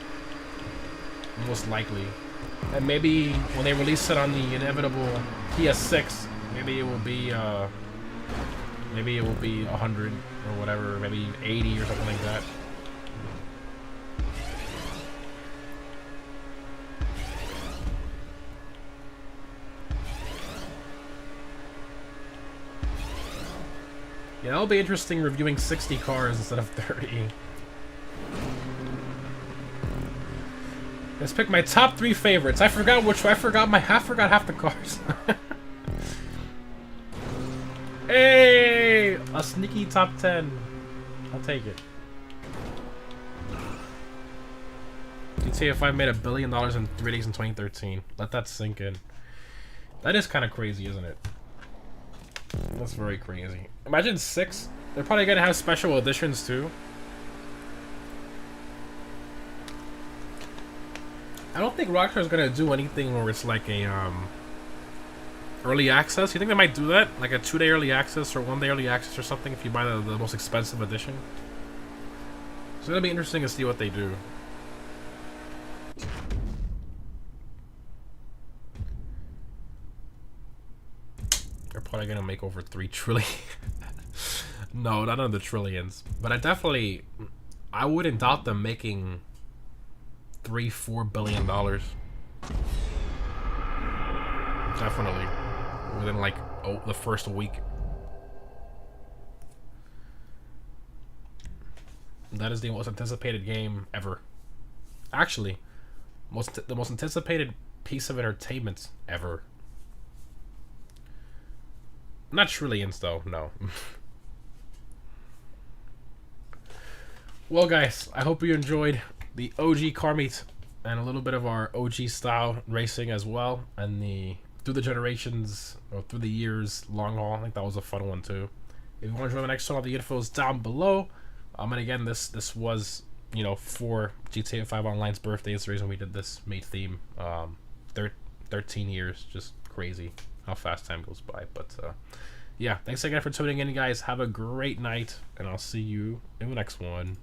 likely. And maybe when they release it on the inevitable PS6, maybe it will be 100 or whatever, maybe 80 or something like that. Yeah, that'll be interesting reviewing 60 cars instead of 30. Let's pick my top 3 favorites. I forgot half the cars. Hey! A sneaky top 10. I'll take it. GTA 5 made $1 billion in 3 days in 2013. Let that sink in. That is kind of crazy, isn't it? That's very crazy. Imagine 6. They're probably gonna have special editions too. I don't think Rockstar's gonna do anything where it's like a early access. You think they might do that? Like a 2-day early access or 1-day early access or something if you buy the most expensive edition? So it'll be interesting to see what they do. They're probably gonna make over 3 trillion. No, not on the trillions. But I wouldn't doubt them making $3-4 billion. Definitely. Within like the first week. That is the most anticipated game ever. Actually, the most anticipated piece of entertainment ever. Not trillions though, no. Well guys, I hope you enjoyed the OG car meet and a little bit of our OG style racing as well, and the through the generations or through the years long haul. I think that was a fun one too. If you want to join the next one, all the info is down below. And again, this was, you know, for GTA 5 Online's birthday. It's the reason we did this made theme. 13 years, just crazy how fast time goes by. But yeah, thanks again for tuning in, guys. Have a great night, and I'll see you in the next one.